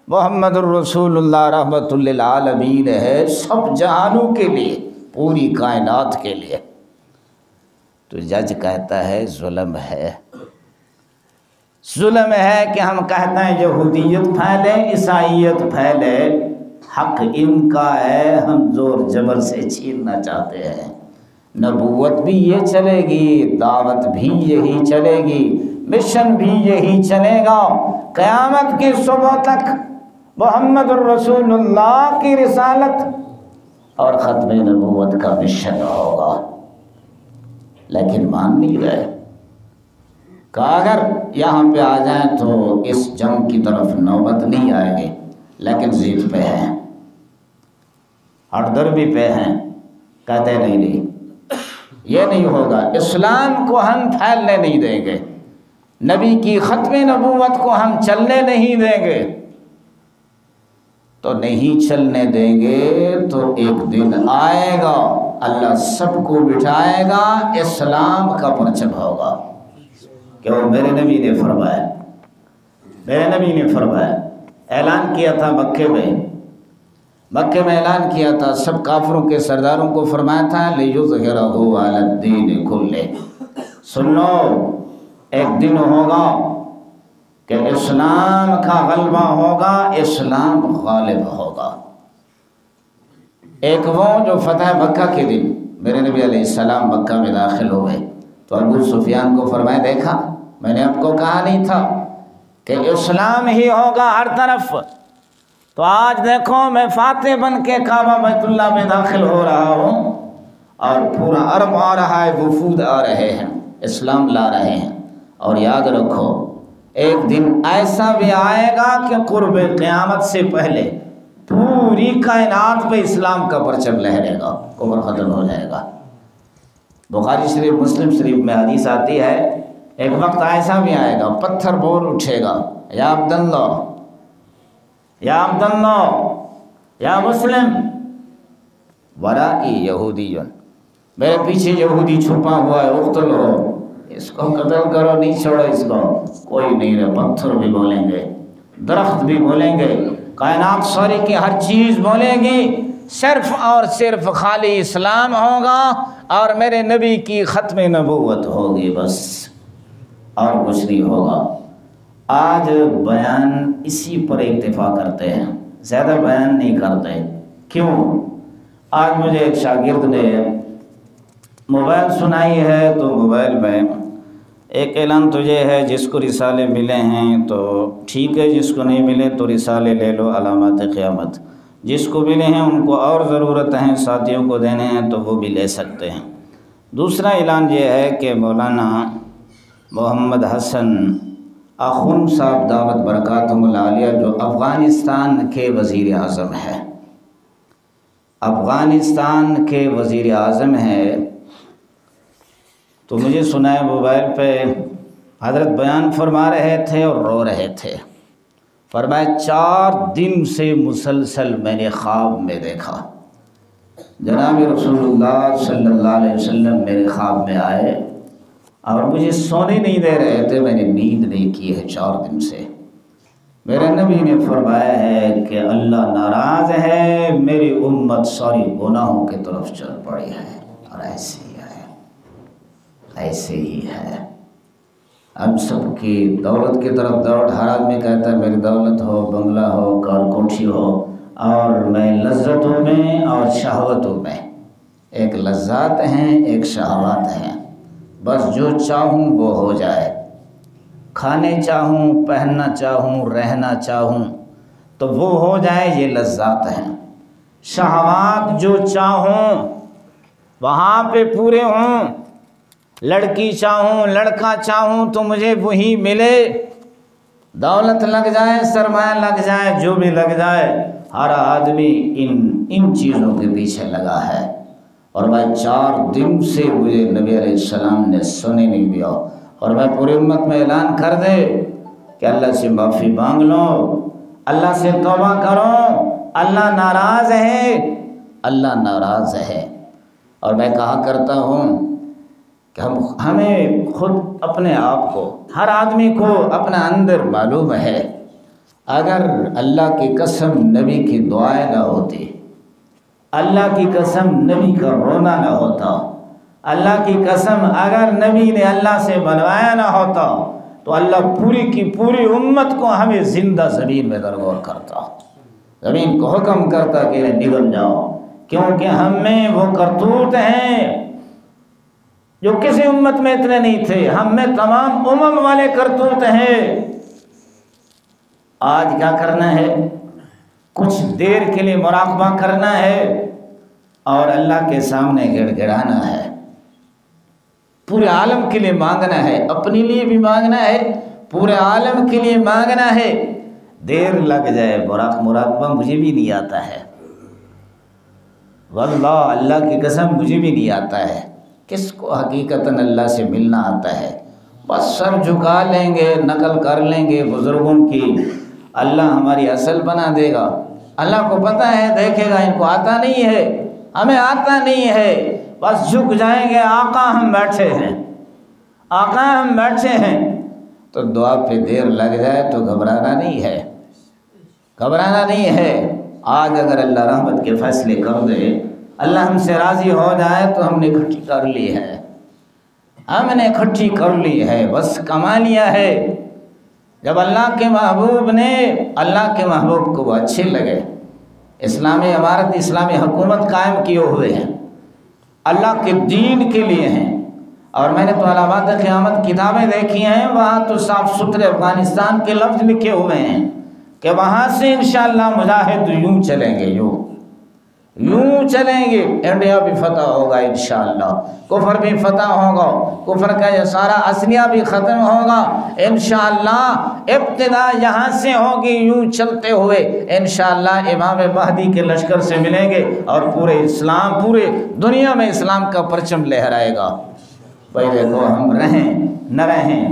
محمد الرسول اللہ رحمت للعالمین ہے، سب جہانوں کے لیے، پوری کائنات کے لیے۔ تو جج کہتا ہے ظلم ہے، ظلم ہے کہ ہم کہتے ہیں یہودیت پھیلے، عیسائیت پھیلے، حق ان کا ہے، ہم زور جبر سے چھیننا چاہتے ہیں۔ نبوت بھی یہ چلے گی، دعوت بھی یہی چلے گی، مشن بھی یہی چلے گا، قیامت کی صبح تک محمد الرسول اللہ کی رسالت اور ختم نبوت کا مشن ہوگا۔ لیکن مان نہیں رہے کہ اگر یہاں پہ آ جائیں تو اس جنگ کی طرف نوبت نہیں آئے گی، لیکن ضد پہ ہیں، ہٹ دربی پہ ہیں، کہتے نہیں یہ نہیں ہوگا، اسلام کو ہم پھیلنے نہیں دیں گے، نبی کی ختم نبوت کو ہم چلنے نہیں دیں گے۔ تو نہیں چلنے دیں گے تو ایک دن آئے گا اللہ سب کو بٹھائے گا، اسلام کا پرچم ہوگا کہ وہ میرے نبی نے فرمایا، میرے نبی نے فرمایا۔ اعلان کیا تھا مکے میں اعلان کیا تھا، سب کافروں کے سرداروں کو فرمایا تھا لِيُظْهِرَهُ عَلَى الدِّينِ كُلِّهِ، سن لو ایک دن ہوگا کہ اسلام کا غلبہ ہوگا، اسلام غالب ہوگا۔ ایک وہ جو فتح مکہ کے دن میرے نبی علیہ السلام مکہ میں داخل ہوئے تو ابو سفیان کو فرمایا دیکھا میں نے آپ کو کہا نہیں تھا کہ اسلام ہی ہوگا ہر طرف، تو آج دیکھو میں فاتح بن کے کعبہ بیت اللہ میں داخل ہو رہا ہوں اور پورا عرب آ رہا ہے، وفود آ رہے ہیں، اسلام لا رہے ہیں۔ اور یاد رکھو ایک دن ایسا بھی آئے گا کہ قرب قیامت سے پہلے پوری کائنات پہ اسلام کا پرچم لہرے گا، کفر ختم ہو جائے گا۔ بخاری شریف مسلم شریف میں حدیث آتی ہے ایک وقت ایسا بھی آئے گا پتھر بول اٹھے گا، یا عبداللہ یا عبداللہ یا مسلم ورائی یہودی، میرے پیچھے یہودی چھپا ہوا ہے، اقتلو اس کو قتل کرو، نہیں چھوڑو اس کو، کوئی نہیں رہے، پتھر بھی بولیں گے، درخت بھی بولیں گے، کائنات ساری کی ہر چیز بولے گی، صرف اور صرف خالی اسلام ہوگا اور میرے نبی کی ختم نبوت ہوگی، بس اور کچھ نہیں ہوگا۔ آج بیان اسی پر اکتفا کرتے ہیں، زیادہ بیان نہیں کرتے۔ کیوں؟ آج مجھے ایک شاگرد نے موبائل سنائی ہے، تو موبائل میں ایک اعلان تو یہ ہے جس کو رسالے ملے ہیں تو ٹھیک ہے، جس کو نہیں ملے تو رسالے لے لو، علامات قیامت۔ جس کو ملے ہیں ان کو اور ضرورت ہیں، ساتھیوں کو دینے ہیں تو وہ بھی لے سکتے ہیں۔ دوسرا اعلان یہ ہے کہ مولانا محمد حسن اخون صاحب دعوت برکاتہم العالیہ جو افغانستان کے وزیر اعظم ہے، افغانستان کے وزیر اعظم ہے، تو مجھے سنا ہے موبائل پہ حضرت بیان فرما رہے تھے اور رو رہے تھے۔ فرمایا 4 دن سے مسلسل میں نے خواب میں دیکھا، جناب رسول اللہ صلی اللہ علیہ وسلم میرے خواب میں آئے اور مجھے سونے نہیں دے رہے تھے، میں نے نیند نہیں کی ہے 4 دن سے۔ میرے نبی نے فرمایا ہے کہ اللہ ناراض ہے، میری امت ساری گناہوں کی طرف چل پڑی ہے، اور ایسے ہی ہے، ایسے ہی ہے۔ ہم سب کی دولت کی طرف دوڑ، ہر آدمی کہتا ہے میری دولت ہو، بنگلہ ہو، کار کوٹھی ہو، اور میں لذتوں میں اور شہوتوں میں، ایک لذات ہیں ایک شہوات ہیں، بس جو چاہوں وہ ہو جائے، کھانے چاہوں، پہننا چاہوں، رہنا چاہوں تو وہ ہو جائے، یہ لذات ہیں۔ شہوات جو چاہوں وہاں پہ پورے ہوں، لڑکی چاہوں، لڑکا چاہوں تو مجھے وہی ملے، دولت لگ جائے، سرمایہ لگ جائے، جو بھی لگ جائے، ہر آدمی ان چیزوں کے پیچھے لگا ہے۔ اور میں 4 دن سے مجھے نبی علیہ السلام نے سنے نہیں دیا، اور میں پوری امت میں اعلان کر دے کہ اللہ سے معافی مانگ لو، اللہ سے توبہ کرو، اللہ ناراض ہے، اللہ ناراض ہے۔ اور میں کہا کرتا ہوں کہ ہمیں خود اپنے آپ کو، ہر آدمی کو اپنا اندر معلوم ہے، اگر اللہ کی قسم نبی کی دعائیں نہ ہوتی، اللہ کی قسم نبی کا رونا نہ ہوتا، اللہ کی قسم اگر نبی نے اللہ سے بنوایا نہ ہوتا تو اللہ پوری کی پوری امت کو ہمیں زندہ زمین میں درگور کرتا، زمین کو حکم کرتا کہ نگل جاؤ، کیونکہ ہم میں وہ کرتوت ہیں جو کسی امت میں اتنے نہیں تھے، ہم میں تمام امم والے کرتوت ہیں۔ آج کیا کرنا ہے؟ کچھ دیر کے لیے مراقبہ کرنا ہے اور اللہ کے سامنے گڑ گڑانا ہے، پورے عالم کے لیے مانگنا ہے، اپنے لیے بھی مانگنا ہے، پورے عالم کے لیے مانگنا ہے۔ دیر لگ جائے، مراقبہ مجھے بھی نہیں آتا ہے، واللہ اللہ کی قسم مجھے بھی نہیں آتا ہے۔ کس کو حقیقتاً اللہ سے ملنا آتا ہے؟ بس سر جھکا لیں گے، نقل کر لیں گے بزرگوں کی، اللہ ہماری اصل بنا دے گا۔ اللہ کو پتہ ہے، دیکھے گا ان کو آتا نہیں ہے، ہمیں آتا نہیں ہے، بس جھک جائیں گے، آقا ہم بیٹھے ہیں، آقا ہم بیٹھے ہیں۔ تو دعا پہ دیر لگ جائے تو گھبرانا نہیں ہے، گھبرانا نہیں ہے۔ آج اگر اللہ رحمت کے فیصلے کر دے، اللہ ہم سے راضی ہو جائے تو ہم نے اکٹھی کر لی ہے، ہم نے اکٹھی کر لی ہے، بس کما لیا ہے۔ جب اللہ کے محبوب نے، اللہ کے محبوب کو وہ اچھے لگے، اسلامی عمارت، اسلامی حکومت قائم کیے ہوئے ہیں، اللہ کے دین کے لیے ہیں، اور میں نے تو علامات قیامت کتابیں دیکھی ہیں، وہاں تو صاف ستھرے افغانستان کے لفظ لکھے ہوئے ہیں کہ وہاں سے انشاءاللہ مجاہد یوں چلیں گے، یوں چلیں گے، انڈیا بھی فتح ہوگا انشاءاللہ، کفر بھی فتح ہوگا، کفر کا یہ سارا اسنیہ بھی ختم ہوگا انشاءاللہ، ابتدا یہاں سے ہوگی، یوں چلتے ہوئے انشاءاللہ امام مہدی کے لشکر سے ملیں گے اور پورے اسلام، پورے دنیا میں اسلام کا پرچم لہرائے گا۔ بھائی دیکھو، ہم رہیں نہ رہیں،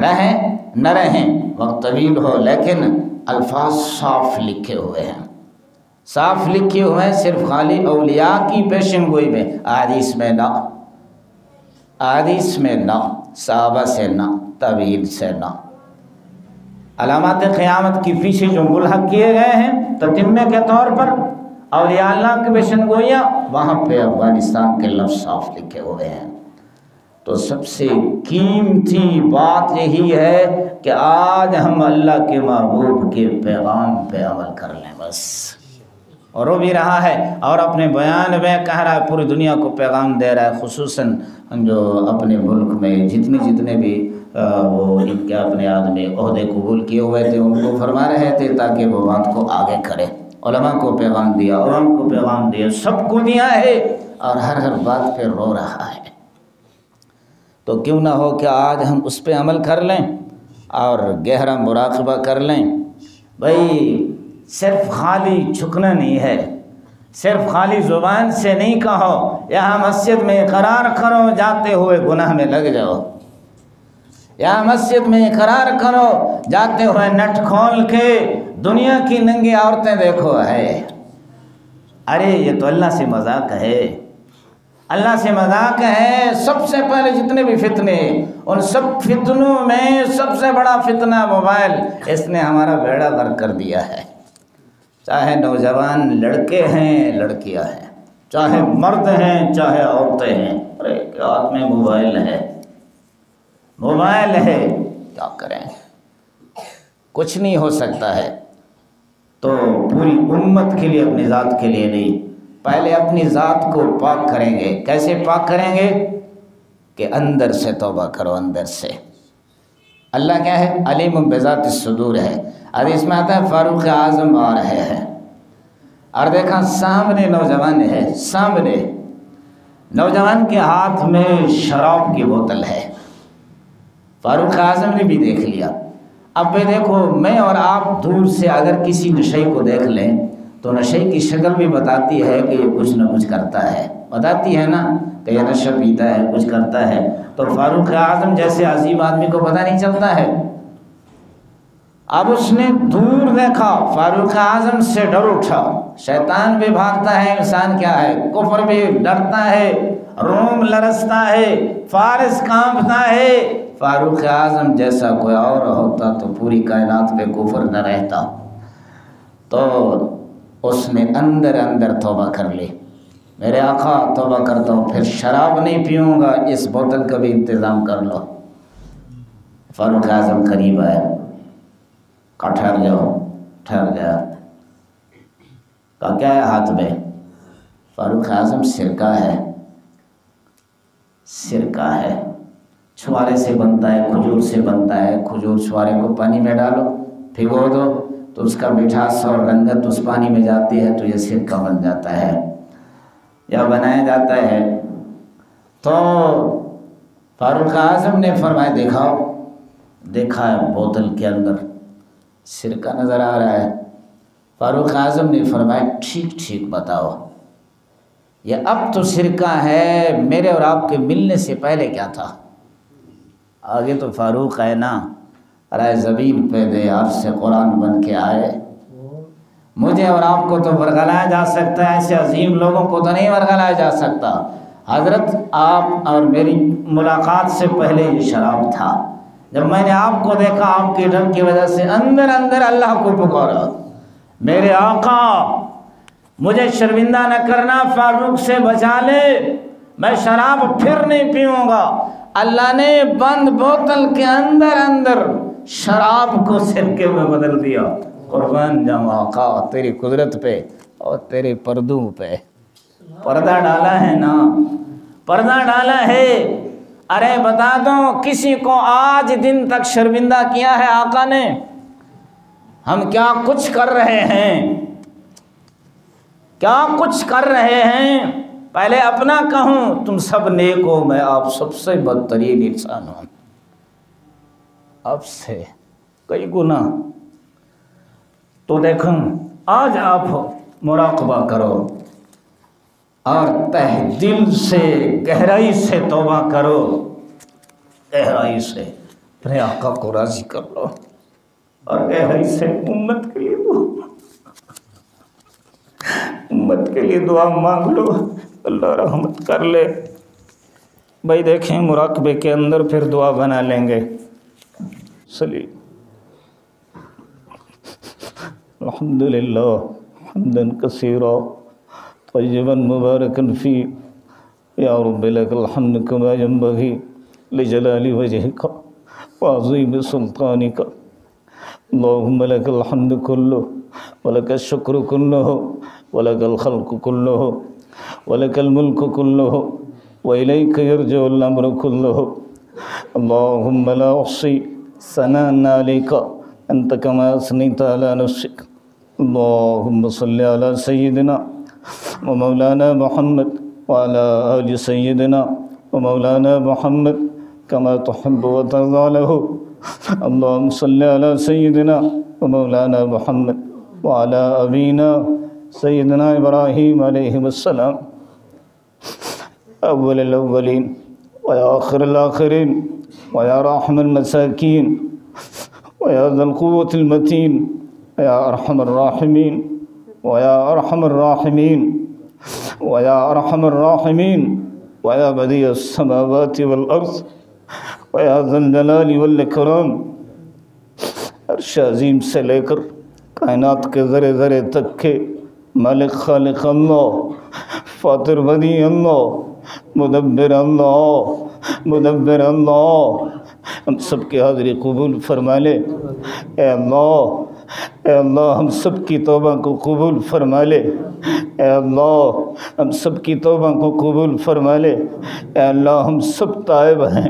رہیں نہ رہیں، وقت طویل ہو، لیکن الفاظ صاف لکھے ہوئے ہیں، صاف لکھے ہوئے ہیں، صرف خالی اولیاء کی پیشن گوئی میں، حدیث میں نہ، حدیث میں نہ، صحابہ سے نہ، تابعین سے نہ۔ علامات قیامت کی پیچھے جو ملحق کیے گئے ہیں تتمے کے طور پر اولیاء اللہ کی پیشن گوئیاں، وہاں پہ افغانستان کے لفظ صاف لکھے ہوئے ہیں۔ تو سب سے قیمتی بات یہی ہے کہ آج ہم اللہ کے محبوب کے پیغام پہ عمل کر لیں بس، اور وہ بھی رہا ہے اور اپنے بیان میں کہہ رہا ہے، پوری دنیا کو پیغام دے رہا ہے، خصوصاً جو اپنے ملک میں جتنے بھی وہ ان کے اپنے آدمی عہدے قبول کیے ہوئے تھے ان کو فرما رہے تھے تاکہ وہ بات کو آگے کرے۔ علماء کو پیغام دیا، عوام کو پیغام دیا، سب کو دیا ہے، اور ہر بات پہ رو رہا ہے۔ تو کیوں نہ ہو کہ آج ہم اس پہ عمل کر لیں اور گہرا مراقبہ کر لیں۔ بھائی صرف خالی جھکنا نہیں ہے، صرف خالی زبان سے نہیں کہو یہاں مسجد میں اقرار کرو جاتے ہوئے گناہ میں لگ جاؤ، یہاں مسجد میں اقرار کرو جاتے ہوئے نٹ کھول کے دنیا کی ننگی عورتیں دیکھو ہے۔ ارے یہ تو اللہ سے مذاق ہے، اللہ سے مذاق ہے۔ سب سے پہلے جتنے بھی فتنے، ان سب فتنوں میں سب سے بڑا فتنہ موبائل، اس نے ہمارا بیڑا غرق کر دیا ہے۔ چاہے نوجوان لڑکے ہیں لڑکیاں ہیں، چاہے مرد ہیں چاہے عورتیں ہیں، ارے ہاتھ میں موبائل ہے، موبائل ہے، کیا کریں؟ کچھ نہیں ہو سکتا ہے۔ تو پوری امت کے لیے، اپنی ذات کے لیے نہیں، پہلے اپنی ذات کو پاک کریں گے۔ کیسے پاک کریں گے؟ کہ اندر سے توبہ کرو، اندر سے۔ اللہ کیا ہے؟ علیم بذات الصدور ہے۔ حدیث میں آتا ہے فاروق اعظم آ رہے ہیں اور دیکھا سامنے نوجوان ہے، سامنے نوجوان کے ہاتھ میں شراب کی بوتل ہے۔ فاروق اعظم نے بھی دیکھ لیا۔ اب بھی دیکھو، میں اور آپ دور سے اگر کسی نشئی کو دیکھ لیں تو نشئی کی شکل بھی بتاتی ہے کہ یہ کچھ نہ کچھ کرتا ہے، بتاتی ہے نا کہ یہ نشہ پیتا ہے، کچھ کرتا ہے۔ تو فاروق اعظم جیسے عظیم آدمی کو پتہ نہیں چلتا ہے؟ اب اس نے دور دیکھا، فاروق اعظم سے ڈر اٹھا۔ شیطان بھی بھاگتا ہے، انسان کیا ہے، کفر بھی ڈرتا ہے، روم لرزتا ہے، فارس کانپتا ہے۔ فاروق اعظم جیسا کوئی اور ہوتا تو پوری کائنات پہ کفر نہ رہتا۔ تو اس نے اندر اندر توبہ کر لی، میرے آقا توبہ کرتا ہوں، پھر شراب نہیں پیوں گا، اس بوتل کا بھی انتظام کر لو۔ فاروق اعظم قریب آئے، کہا ٹھہر جاؤ، ٹھہر گیا۔ کہا کیا ہے ہاتھ میں؟ فاروق اعظم سرکہ ہے، سرکہ ہے، چھوارے سے بنتا ہے، کھجور سے بنتا ہے۔ کھجور چھوارے کو پانی میں ڈالو، بھگو دو تو اس کا مٹھاس اور رنگت اس پانی میں جاتی ہے تو یہ سرکہ بن جاتا ہے یا بنایا جاتا ہے۔ تو فاروق اعظم نے فرمایا دکھاؤ، دیکھا ہے بوتل کے اندر سرکہ نظر آ رہا ہے۔ فاروق اعظم نے فرمایا ٹھیک ٹھیک بتاؤ، یہ اب تو سرکہ ہے، میرے اور آپ کے ملنے سے پہلے کیا تھا؟ آگے تو فاروق ہے نا، رائے زمین پہ دے آپ سے قرآن بن کے آئے۔ مجھے اور آپ کو تو ورگلایا جا سکتا ہے، ایسے عظیم لوگوں کو تو نہیں ورگلایا جا سکتا۔ حضرت آپ اور میری ملاقات سے پہلے یہ شراب تھا۔ جب میں نے آپ کو دیکھا، آپ کے ڈر کی وجہ سے اندر اندر اللہ کو پکارا، میرے آقا مجھے شرمندہ نہ کرنا، فاروق سے بچا لے، میں شراب پھر نہیں پیوں گا۔ اللہ نے بند بوتل کے اندر اندر شراب کو سرکے میں بدل دیا۔ قربان جاؤں آقا تیری قدرت پہ اور تیرے پردوں پہ۔ پردہ ڈالا ہے نا، پردہ ڈالا ہے۔ ارے بتا دو کسی کو آج دن تک شرمندہ کیا ہے آقا نے؟ ہم کیا کچھ کر رہے ہیں، کیا کچھ کر رہے ہیں؟ پہلے اپنا کہوں، تم سب نیک ہو، میں آپ سب سے بدترین انسان ہوں، اب سے کئی گنا۔ تو دیکھو آج آپ مراقبہ کرو اور تہ دل سے گہرائی سے توبہ کرو، گہرائی سے اپنے آقا کو راضی کر لو اور گہرائی سے امت کے لیے دعا، امت کے لیے دعا مانگ لو، اللہ رحمت کر لے۔ بھائی دیکھیں مراقبے کے اندر پھر دعا بنا لیں گے. صلی الحمدللہ حمدا کثیرا طیبا مبارکا فی یا رب لک الحمد کما ینبغی لجلال وجهک وعظیم سلطانک. اللهم لك الحمد كله ولك الشكر كله ولك الخلق كله ولك الملك كله وإليك يرجع الأمر كله. اللهم لا أحصي ثناء عليك أنت كما أثنيت على نفسك. اللهم صل على سيدنا ومولانا محمد وعلى آل سيدنا ومولانا محمد كما تحب وترضى له. اللهم صل على سيدنا ومولانا محمد وعلى أبينا سيدنا إبراهيم عليه السلام أول الأولين ويا آخر الآخرين ويا راحم المساكين ويا ذا القوة المتين ويا أرحم الراحمين ويا أرحم الراحمين ويا أرحم الراحمين ويا بديع السماوات والأرض ويا ذا الجلال والإکرام. عرش عظیم سے لے کر کائنات کے ذرے ذرے تک کے مالک خالق اللہ، فاطر بدیع اللہ، مدبر اللہ، مدبر اللہ، ہم سب کی حاضری قبول فرما لے. اے اللہ، اے اللہ ہم سب کی توبہ کو قبول فرما لے. اے اللہ ہم سب کی توبہ کو قبول فرما لے. اے اللہ ہم سب تائب ہیں.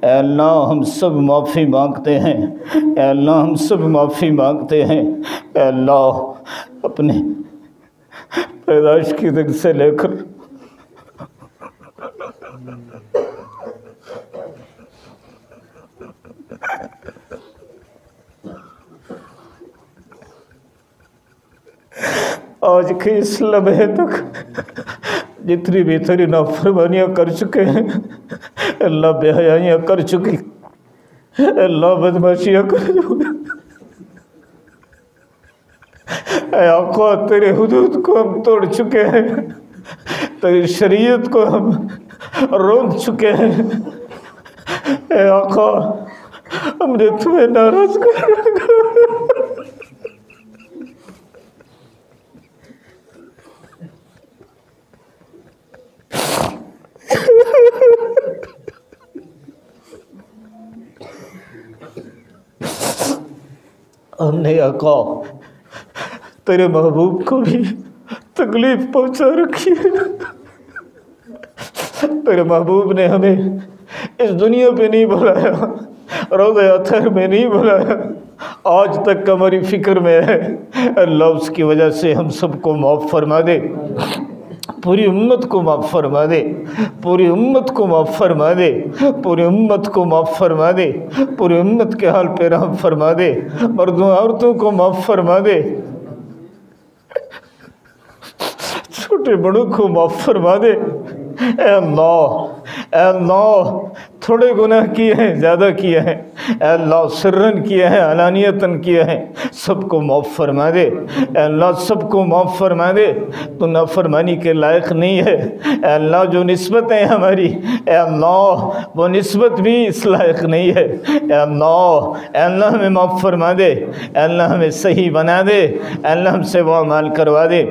اے اللہ ہم سب معافی مانگتے ہیں. اے اللہ ہم سب معافی مانگتے ہیں. اے اللہ اپنے پیدائش کی دن سے لے کر آج کے اس لمحے تک جتنی بھی تیری نافرمانیاں کر چکے ہیں، اللہ بے حیائیاں کر چکی، اللہ بدماشیاں کر چکے، اے آقا تیرے حدود کو ہم توڑ چکے ہیں، تیری شریعت کو ہم روند چکے ہیں. اے آقا ہم نے تمہیں ناراض کر رکھا. ہم نے آقا تیرے محبوب کو بھی تکلیف پہنچا رکھی ہے. تیرے محبوب نے ہمیں اس دنیا پہ نہیں بلایا، روضہ اطہر میں نہیں بلایا، آج تک ہماری فکر میں ہے. اللہ اس کی وجہ سے ہم سب کو معاف فرما دے، پوری امت کو معاف فرما دے، پوری امت کو معاف فرما دے، پوری امت کو معاف فرما دے، پوری امت کے حال پہ رحم فرما دے، مردوں عورتوں کو معاف فرما دے، چھوٹے بڑوں کو معاف فرما دے. اے اللہ، اے اللہ تھوڑے گناہ کیے ہیں، زیادہ کیے ہیں، اے اللہ سرن کیے ہیں، علانیتاً کیے ہیں، سب کو معاف فرما دے. اے اللہ سب کو معاف فرما دے. تو نافرمانی کے لائق نہیں ہے. اے اللہ جو نسبت ہے ہماری، اے اللہ وہ نسبت بھی اس لائق نہیں ہے. اے اللہ، اے اللہ ہمیں معاف فرما دے. اے اللہ ہمیں صحیح بنا دے. اے اللہ ہم سے وہ اعمال کروا دے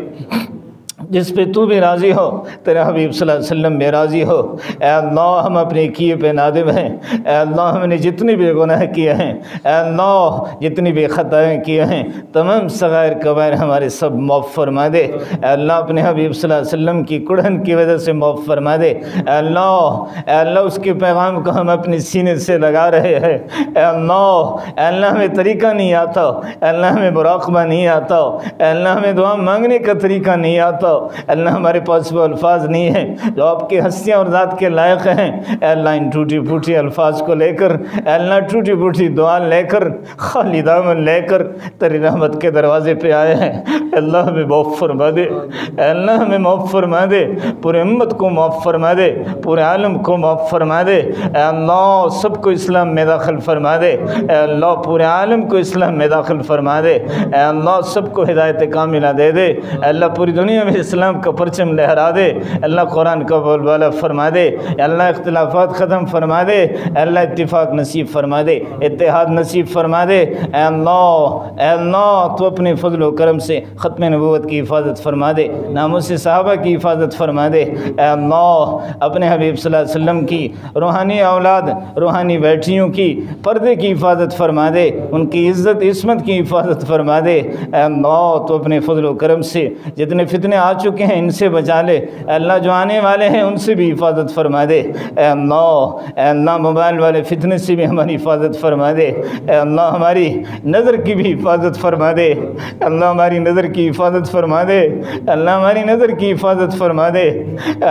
جس پہ تو بھی راضی ہو، تیرے حبیب صلی اللہ علیہ وسلم میں راضی ہو. اے اللہ ہم اپنے کیے پہ نادم ہیں. اے اللہ ہم نے جتنی بھی گناہ کیے ہیں، اے اللہ جتنی بھی خطائیں کیے ہیں، تمام صغائر کبائر ہمارے سب معاف فرما دے. اے اللہ اپنے حبیب صلی اللہ علیہ وسلم کی کڑھن کی وجہ سے معاف فرما دے. اے اللہ اس کے پیغام کو ہم اپنے سینے سے لگا رہے ہیں. اے اللہ ہمیں طریقہ نہیں آتا، اے اللہ ہمیں مراقبہ نہیں آتا، اے اللہ ہمیں دعا مانگنے کا طریقہ نہیں آتا. اللہ ہمارے پاس وہ الفاظ نہیں ہیں جو آپ کی ہستیاں اور ذات کے لائق ہیں. اے اللہ ان ٹوٹی پھوٹی الفاظ کو لے کر، اے اللہ ٹوٹی پھوٹی دعا لے کر، خالی دامن لے کر تیری رحمت کے دروازے پہ آئے ہیں. اے اللہ ہمیں معاف فرما دے. اے اللہ ہمیں معاف فرما دے. پورے امت کو معاف فرما دے، پورے عالم کو معاف فرما دے. اے اللہ سب کو اسلام میں داخل فرما دے. اے اللہ پورے عالم کو اسلام میں داخل فرما دے. اے اللہ سب کو ہدایت کاملہ دے دے. اے اللہ پوری دنیا میں اسلام کا پرچم لہرا دے اللہ، قرآن کا بول بالا فرما دے اللہ، اختلافات ختم فرما دے اللہ، اتفاق نصیب فرما دے، اتحاد نصیب فرما دے اے اللہ تو اپنے فضل و کرم سے ختم نبوت کی حفاظت فرما دے، ناموس صحابہ کی حفاظت فرما دے اے اللہ، اپنے حبیب صلی اللہ علیہ وسلم کی روحانی اولاد، روحانی بیٹیوں کی پردے کی حفاظت فرما دے، ان کی عزت عصمت کی حفاظت فرما دے اے اللہ، تو اپنے فضل و کرم سے جتنے فتنے آ چکے ہیں ان سے بچا لے اے اللہ، جو آنے والے ہیں ان سے بھی حفاظت فرما دے اے اللہ، موبائل والے فتنے سے بھی ہماری حفاظت فرما دے اے اللہ، ہماری نظر کی بھی حفاظت فرما دے اللہ، ہماری نظر کی حفاظت فرما دے اللہ، ہماری نظر کی حفاظت فرما دے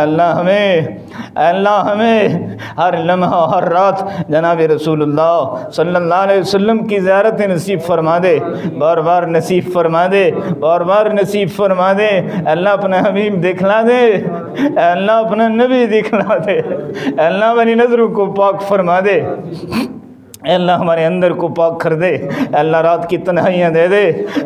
اللہ، ہمیں ہر لمحہ ہر رات جناب رسول اللہ صلی اللہ علیہ وسلم کی زیارت نصیب فرما دے، بار بار نصیب فرما دے، بار بار نصیب فرما دے اللہ، اپنا حبیب دکھلا دے اللہ، اپنا نبی دکھلا دے اللہ، ہماری نظروں کو پاک فرما دے اے اللہ، ہمارے اندر کو پاک کر دے اے اللہ، رات کی تنہائیاں دے دے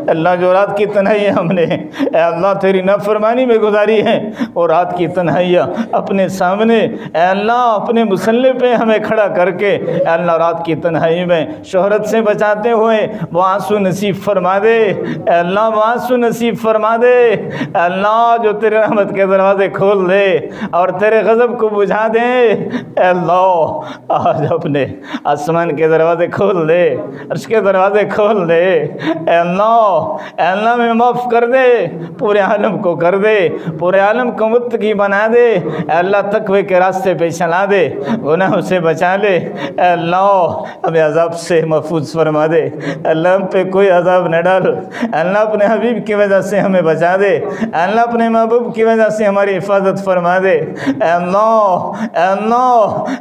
اللہ، جو رات کی تنہائیاں ہم نے اے اللہ تیری نافرمانی میں گزاری ہیں، اور رات کی تنہائیاں اپنے سامنے اے اللہ اپنے مصلی پہ ہمیں کھڑا کر کے اے اللہ، رات کی تنہائی میں شہرت سے بچاتے ہوئے وہ آنسو نصیب فرما دے اے اللہ، وہ آنسو نصیب فرما دے اے اللہ، جو تیرے رحمت کے دروازے کھول دے اور تیرے غضب کو بجھا دے اے اللہ، آج اپنے آسمان کے دروازے کھول دے، عرش کے دروازے کھول دے اے اللہ میں معاف کر دے، پورے عالم کو کر دے، پورے عالم کو متقی بنا دے اے اللہ، تقوی کے راستے پہ چلا دے، گناہوں سے بچا لے اے اللہ، ہمیں عذاب سے محفوظ فرما دے اے اللہ، ہم پہ کوئی عذاب نہ ڈال اے اللہ، اپنے حبیب کی وجہ سے ہمیں بچا دے اے اللہ، اپنے محبوب کی وجہ سے ہماری حفاظت فرما دے اے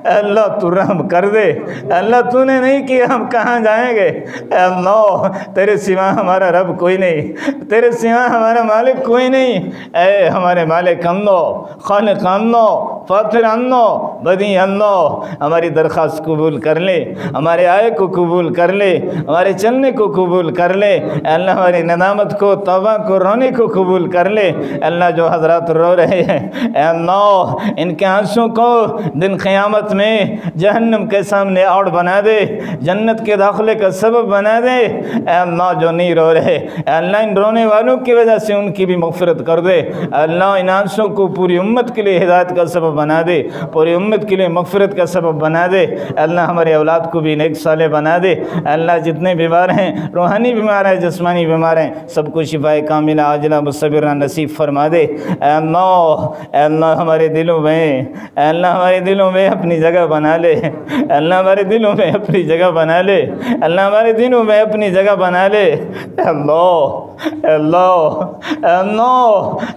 اللہ تو رحم کر دے اے اللہ، تو نے نہیں کیا ہم کہاں جائیں گے اے اللہ، تیرے سوا ہمارا رب کوئی نہیں، تیرے سوا ہمارا مالک کوئی نہیں، اے ہمارے مالک اللہ، خالق اللہ، فاطر اللہ، بدیع اللہ، ہماری درخواست قبول کر لے، ہمارے آئے کو قبول کر لے، ہمارے چلنے کو قبول کر لے اے اللہ، ہماری ندامت کو، توبہ کو، رونے کو قبول کر لے اے اللہ، جو حضرات رو رہے ہیں اے اللہ، ان کے آنسوں کو دن قیامت میں جہنم کے سامنے آڑ بنا دے، جنت کے داخلے کا سبب بنا دے اے اللہ، جو نہیں رو رہے اے اللہ، ان رونے والوں کی وجہ سے ان کی بھی مغفرت کر دے اے اللہ، ان آنسوں کو پوری امت کے لیے ہدایت کا سبب بنا دے، پوری امت کے لیے مغفرت کا سبب بنا دے اے اللہ، ہمارے اولاد کو بھی نیک صالح بنا دے اے اللہ، جتنے بیمار ہیں، روحانی بیمار ہیں، جسمانی بیمار ہیں، سب کو شفائے کاملہ عاجلہ مستبرہ نصیب فرما دے اے اللہ، ہمارے دلوں میں اے اللہ، ہمارے دلوں میں اپنی جگہ بنا لے اے اللہ، ہمارے دلوں میں اپنی جگہ بنا لے اللہ، ہمارے دلوں میں اپنی جگہ بنا لے اے اللہ،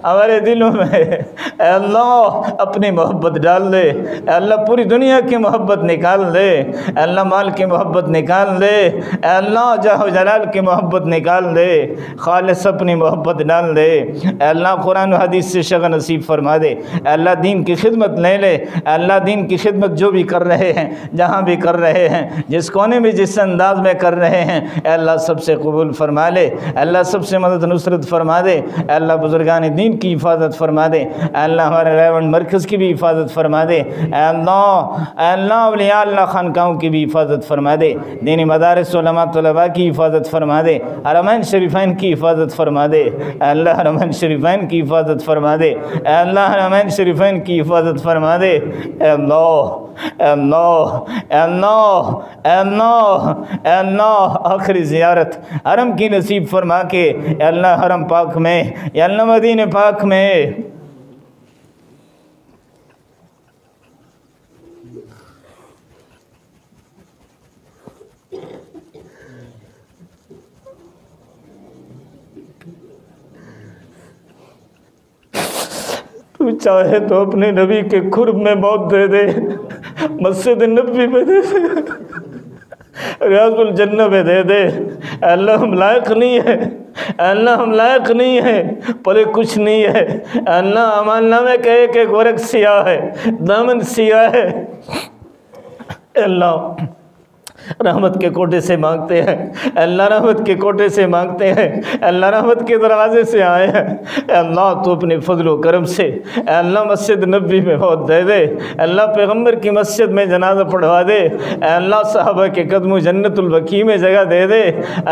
ہمارے دلوں میں اے اللہ اپنی محبت ڈال دے اے اللہ، پوری دنیا کی محبت نکال دے اے اللہ، مال کی محبت نکال دے اے اللہ، جاہ و جلال کی محبت نکال دے، خالص اپنی محبت ڈال دے اے اللہ، قرآن و حدیث سے شغل نصیب فرما دے اے اللہ، دین کی خدمت لے لے اے اللہ، دین کی خدمت جو بھی کر رہے ہیں، جہاں بھی کر رہے ہیں، جس کونے میں جس انداز میں کر رہے ہیں اے اللہ، سب سے قبول فرما لے اے اللہ، سب سے مدد نصرت فرما دے اے اللہ، بزرگان دین کی حفاظت فرما دے اے اللہ، ہمارے ریونڈ مرکز کی بھی حفاظت فرما دے اے اللہ، اولیاء اللہ خانقاہوں کی بھی حفاظت فرما دے، دینی مدارس علماء طلباء کی حفاظت فرما دے، حرمین شریفین کی حفاظت فرما دے اے اللہ، حرمین شریفین کی حفاظت فرما دے اے اللہ، حرمین شریفین کی حفاظت فرما دے اے اللہ، آخری زیارت حرم کی نصیب فرما کے اے اللہ، حرم پاک میں یا اللہ، مدینہ پاک میں تو چاہے تو اپنے نبی کے قرب میں موت دے دے، مسجد نبوی میں دے دے، ریاض الجنہ میں دے دے اے اللہ، ہم لائق نہیں ہے اے اللہ، ہم لائق نہیں ہے، پلے کچھ نہیں ہے اے اللہ، امان نامے کا ایک ایک ورق سیاہ ہے، دامن سیاہ ہے اے اللہ، رحمت کے کوٹے سے مانگتے ہیں، اے اللہ رحمت کے کوٹے سے مانگتے ہیں، اے اللہ رحمت کے دروازے سے آئے ہیں، اے اللہ تو اپنے فضل و کرم سے اے اللہ مسجد نبوی میں موت دے دے، اے اللہ پیغمبر کی مسجد میں جنازہ پڑھوا دے، اے اللہ صحابہ کے قدموں جنت البقیع میں جگہ دے دے،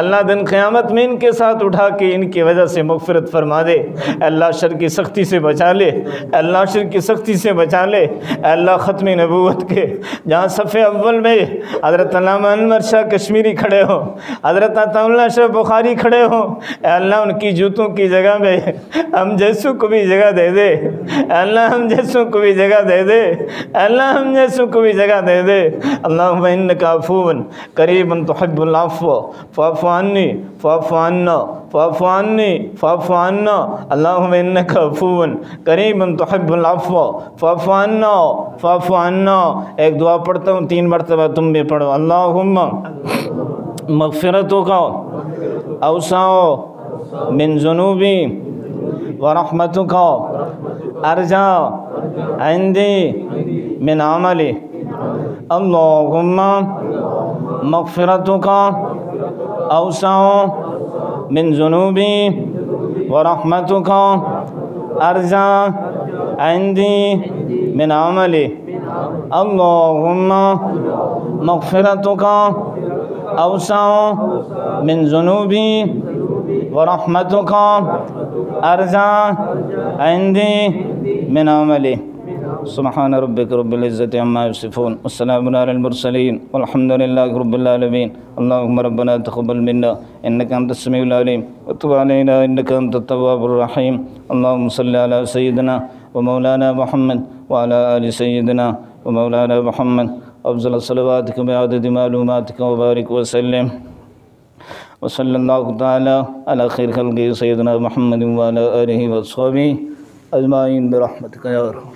اللہ دن قیامت میں ان کے ساتھ اٹھا کے ان کی وجہ سے مغفرت فرما دے، اے اللہ شر کی سختی سے بچا لے، اے اللہ شر کی سختی سے بچا لے، اے اللہ ختم نبوت کے جہاں صف اول میں حضرت علامہ انور شاہ کشمیری کھڑے ہوں، حضرت عطا اللہ شاہ بخاری کھڑے ہوں، اے اللہ ان کی جوتوں کی جگہ میں ہم جیسوں کو بھی جگہ دے دے، اے اللہ ہم جیسوں کو بھی جگہ دے دے، اے اللہ ہم جیسوں کو بھی جگہ دے دے۔ اللہم انکا عفو قریب تحب العفو فاعف عنی فاعف عنا فاعف عنی فاعف عنا، اللہم انکا عفو قریب تحب العفو فاعف عنا فاعف عنا۔ ایک دعا پڑھتا ہوں 3 مرتبہ تم بھی پڑھو۔ اللہم مغفرتک اوسع من ذنوبی ورحمتک ارجع عندی من عملی، اللہم مغفرتک اوسع من ذنوبی ورحمتک ارجع عندی من عملی، اللہم مغفرتک اوسع من ذنوبی ورحمتک ارجع عندی من عملی۔ سبحان ربک رب العزت عما یصفون والسلام علی المرسلین والحمد للہ رب العالمین۔ اللہم ربنا تقبل منا انک انت السمیع العلیم وتب علینا انک انت التواب الرحیم۔ اللہم صلی علی سیدنا ومولانا محمد وعلى آل سیدنا ومولانا محمد افضل الصلواتک بعدد معلوماتک وبارک وسلم، وصلی اللہ تعالی علی خیر خلق سیدنا محمد وعلى آلہ وصحبہ اجمعین برحمتک یا ارحم۔